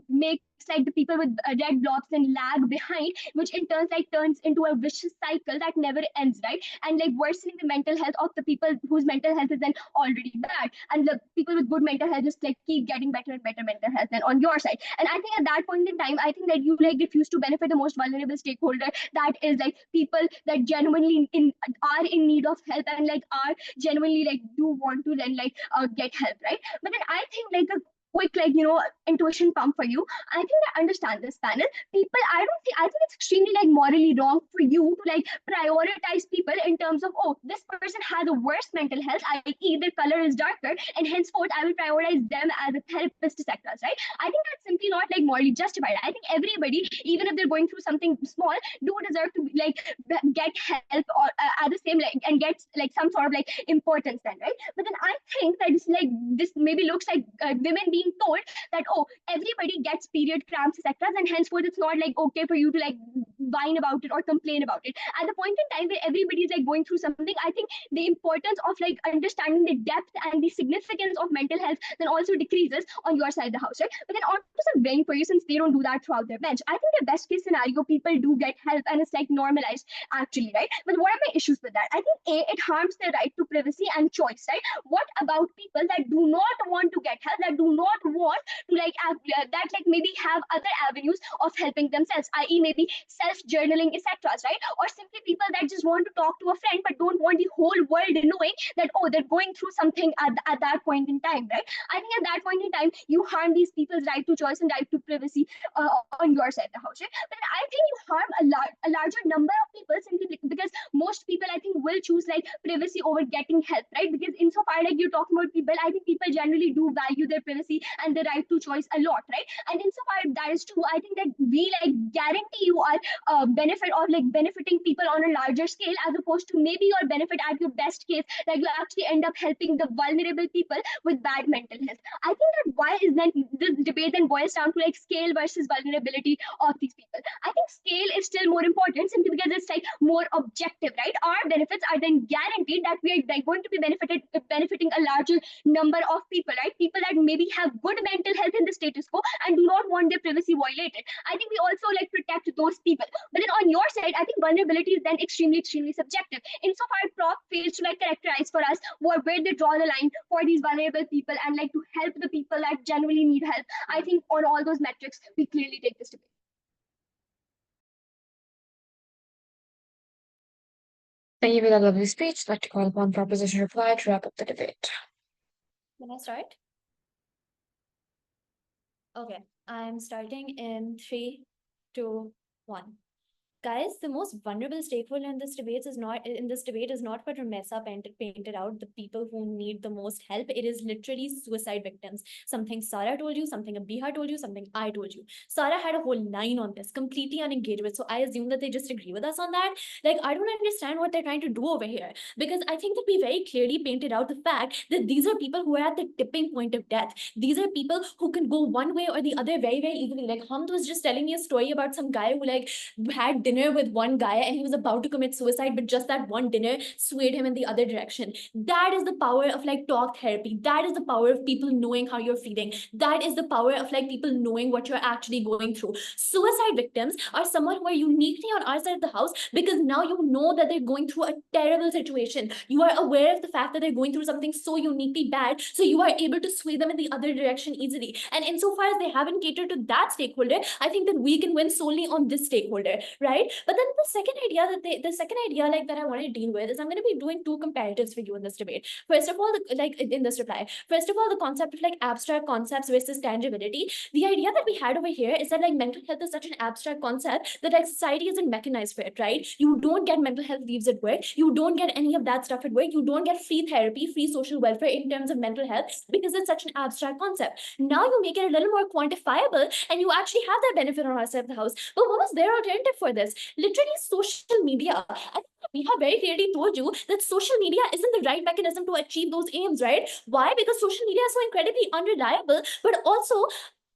makes like the people with red blobs then lag behind, which in turn like turns into a vicious cycle that never ends, right? And like worsening the mental health of the people whose mental health is then already bad, and the people with good mental health just like keep getting better and better mental health then on your side. And I think at that point in time, I think that you like refuse to benefit the most vulnerable stakeholder, that is like people that genuinely are in need of help and like are genuinely like do want to then like get help, right? But then I think like a quick like intuition pump for you. I think I understand this panel. People, I think it's extremely like morally wrong for you to like prioritize people in terms of, oh, this person has a worse mental health, i.e. their color is darker, and henceforth I will prioritize them as a therapist, etc., right? I think that's simply not like morally justified. I think everybody, even if they're going through something small, do deserve to like get help or at the same like and get like some sort of like importance then, right? But then I think that it's like this maybe looks like women being told that, oh, everybody gets period cramps, etc., and henceforth it's not like okay for you to like whine about it or complain about it. At the point in time where everybody is like going through something, I think the importance of like understanding the depth and the significance of mental health then also decreases on your side of the house, right? But then on to some brain for you, since they don't do that throughout their bench. I think the best case scenario, people do get help and it's like normalized actually, right? But what are my issues with that? I think it harms their right to privacy and choice, right? What about people that do not want to get help, that do not want to like that like maybe have other avenues of helping themselves, i.e. maybe self-journaling, etc., right? Or simply people that just want to talk to a friend but don't want the whole world knowing that, oh, they're going through something at that point in time, right? I think at that point in time, you harm these people's right to choice and right to privacy on your side of the house, right? But I think you harm a larger number of people simply because most people, I think, will choose like privacy over getting help, right? Because insofar like you're talking about people, I think people generally do value their privacy and the right to choice a lot, right? And insofar that is true, I think that we like guarantee you are benefit or like benefiting people on a larger scale, as opposed to maybe your benefit at your best case that you actually end up helping the vulnerable people with bad mental health. I think that why is then this debate then boils down to like scale versus vulnerability of these people. I think scale is still more important simply because it's like more objective, right? Our benefits are then guaranteed that we are like, going to be benefiting a larger number of people, right? People that maybe have good mental health in the status quo and do not want their privacy violated. I think we also like protect those people. But then on your side, I think vulnerability is then extremely subjective. Insofar Prof fails to like characterize for us where they draw the line for these vulnerable people and like to help the people that genuinely need help. I think on all those metrics, we clearly take this debate. Thank you for that lovely speech. I'd like to call upon Proposition Reply to wrap up the debate. Can I start? Okay, I'm starting in 3, 2, 1. guys, the most vulnerable stakeholder in this debate is not what Ramesa painted out, the people who need the most help. It is literally suicide victims. Something Sarah told you, something Abiha told you, something I told you. Sarah had a whole line on this, completely unengaged with. So I assume that they just agree with us on that. Like, I don't understand what they're trying to do over here, because I think that we very clearly painted out the fact that these are people who are at the tipping point of death. These are people who can go one way or the other very, very easily. Like, Hamd was just telling me a story about some guy who like had dinner with one guy and he was about to commit suicide, but just that one dinner swayed him in the other direction. That is the power of like talk therapy. That is the power of people knowing how you're feeling. That is the power of like people knowing what you're actually going through. Suicide victims are someone who are uniquely on our side of the house because now you know that they're going through a terrible situation. You are aware of the fact that they're going through something so uniquely bad, so you are able to sway them in the other direction easily. And insofar as they haven't catered to that stakeholder, I think that we can win solely on this stakeholder, right? But then the second idea like that I want to deal with is I'm going to be doing two comparatives for you in this debate. First of all, like in this reply, first of all, the concept of like abstract concepts versus tangibility. The idea that we had over here is that like mental health is such an abstract concept that like society isn't mechanized for it, right? You don't get mental health leaves at work. You don't get any of that stuff at work. You don't get free therapy, free social welfare in terms of mental health because it's such an abstract concept. Now you make it a little more quantifiable and you actually have that benefit on our side of the house. But what was their alternative for this? Literally social media. I think we have very clearly told you that social media isn't the right mechanism to achieve those aims, right? Why? Because social media is so incredibly unreliable, but also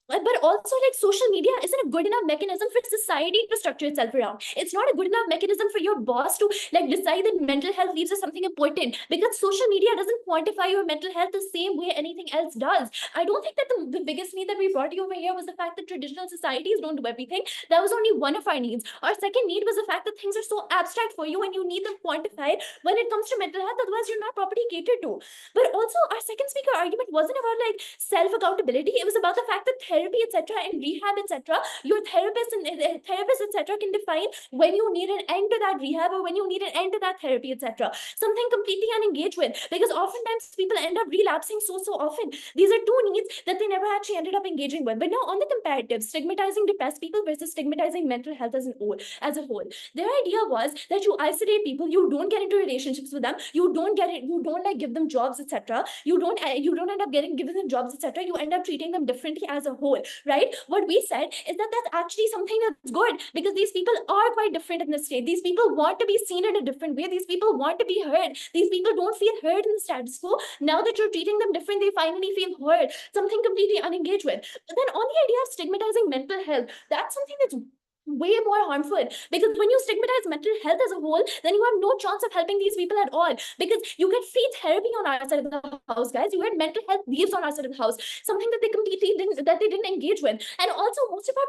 like social media isn't a good enough mechanism for society to structure itself around. It's not a good enough mechanism for your boss to like decide that mental health leaves is something important, because social media doesn't quantify your mental health the same way anything else does. I don't think that the biggest need that we brought you over here was the fact that traditional societies don't do everything. That was only one of our needs. Our second need was the fact that things are so abstract for you and you need them quantified when it comes to mental health, otherwise you're not properly catered to. But also our second speaker argument wasn't about like self accountability. It was about the fact that therapy, etc., and rehab, etc., your therapist and therapists, etc., can define when you need an end to that rehab or when you need an end to that therapy, etc. Something completely unengaged with, because oftentimes people end up relapsing so often. These are two needs that they never actually ended up engaging with. But now on the comparative, stigmatizing depressed people versus stigmatizing mental health as a whole, their idea was that you isolate people, you don't get into relationships with them, you don't like give them jobs, etc. You don't end up giving them jobs, etc. You end up treating them differently as a whole, right? What we said is that that's actually something that's good, because these people are quite different in this state. These people want to be seen in a different way. These people want to be heard. These people don't feel heard in the status quo. Now that you're treating them different, they finally feel heard. Something completely unengaged with. But then on the idea of stigmatizing mental health, that's something that's way more harmful, because when you stigmatize mental health as a whole, then you have no chance of helping these people at all, because you get free therapy on our side of the house, guys. You get mental health leaves on our side of the house, something that they didn't engage with. And also most of the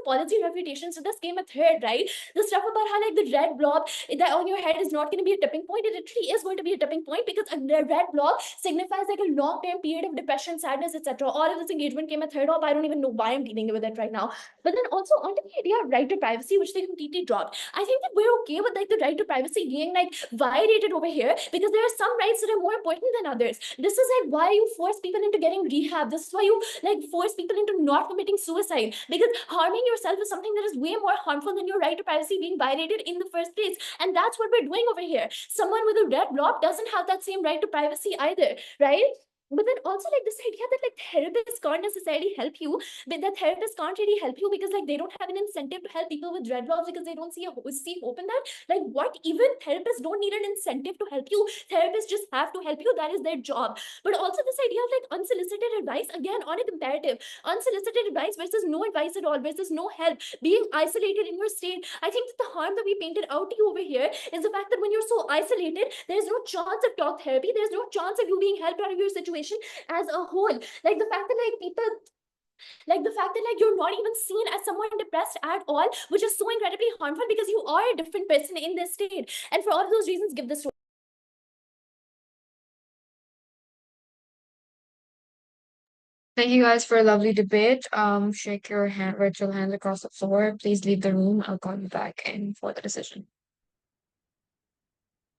policy refutations to this came a third, right? The stuff about how like the red blob that on your head is not going to be a tipping point. It literally is going to be a tipping point, because a red blob signifies like a long-term period of depression, sadness, etc. All of this engagement came a third of. I don't even know why I'm dealing with it right now. But then also onto the idea of right to privacy, which they completely dropped. I think that we're okay with like the right to privacy being like violated over here, because there are some rights that are more important than others. This is like why you force people into getting rehab. This is why you like force people into not committing suicide, because harming yourself is something that is way more harmful than your right to privacy being violated in the first place. And that's what we're doing over here. Someone with a red blob doesn't have that same right to privacy either, right? But then also like this idea that like therapists can't necessarily help you, but the therapists can't really help you because like they don't have an incentive to help people with red blobs, because they don't see hope in that. Like what? Even therapists don't need an incentive to help you. Therapists just have to help you. That is their job. But also this idea of like unsolicited advice, again on a comparative, unsolicited advice versus no advice at all versus no help, being isolated in your state. I think that the harm that we painted out to you over here is the fact that when you're so isolated, there's no chance of talk therapy. There's no chance of you being helped out of your situation as a whole. Like the fact that like people, like the fact that like you're not even seen as someone depressed at all, which is so incredibly harmful, because you are a different person in this state. And for all of those reasons, give this. Thank you guys for a lovely debate. Shake your virtual hands across the floor. Please leave the room. I'll call you back in for the decision.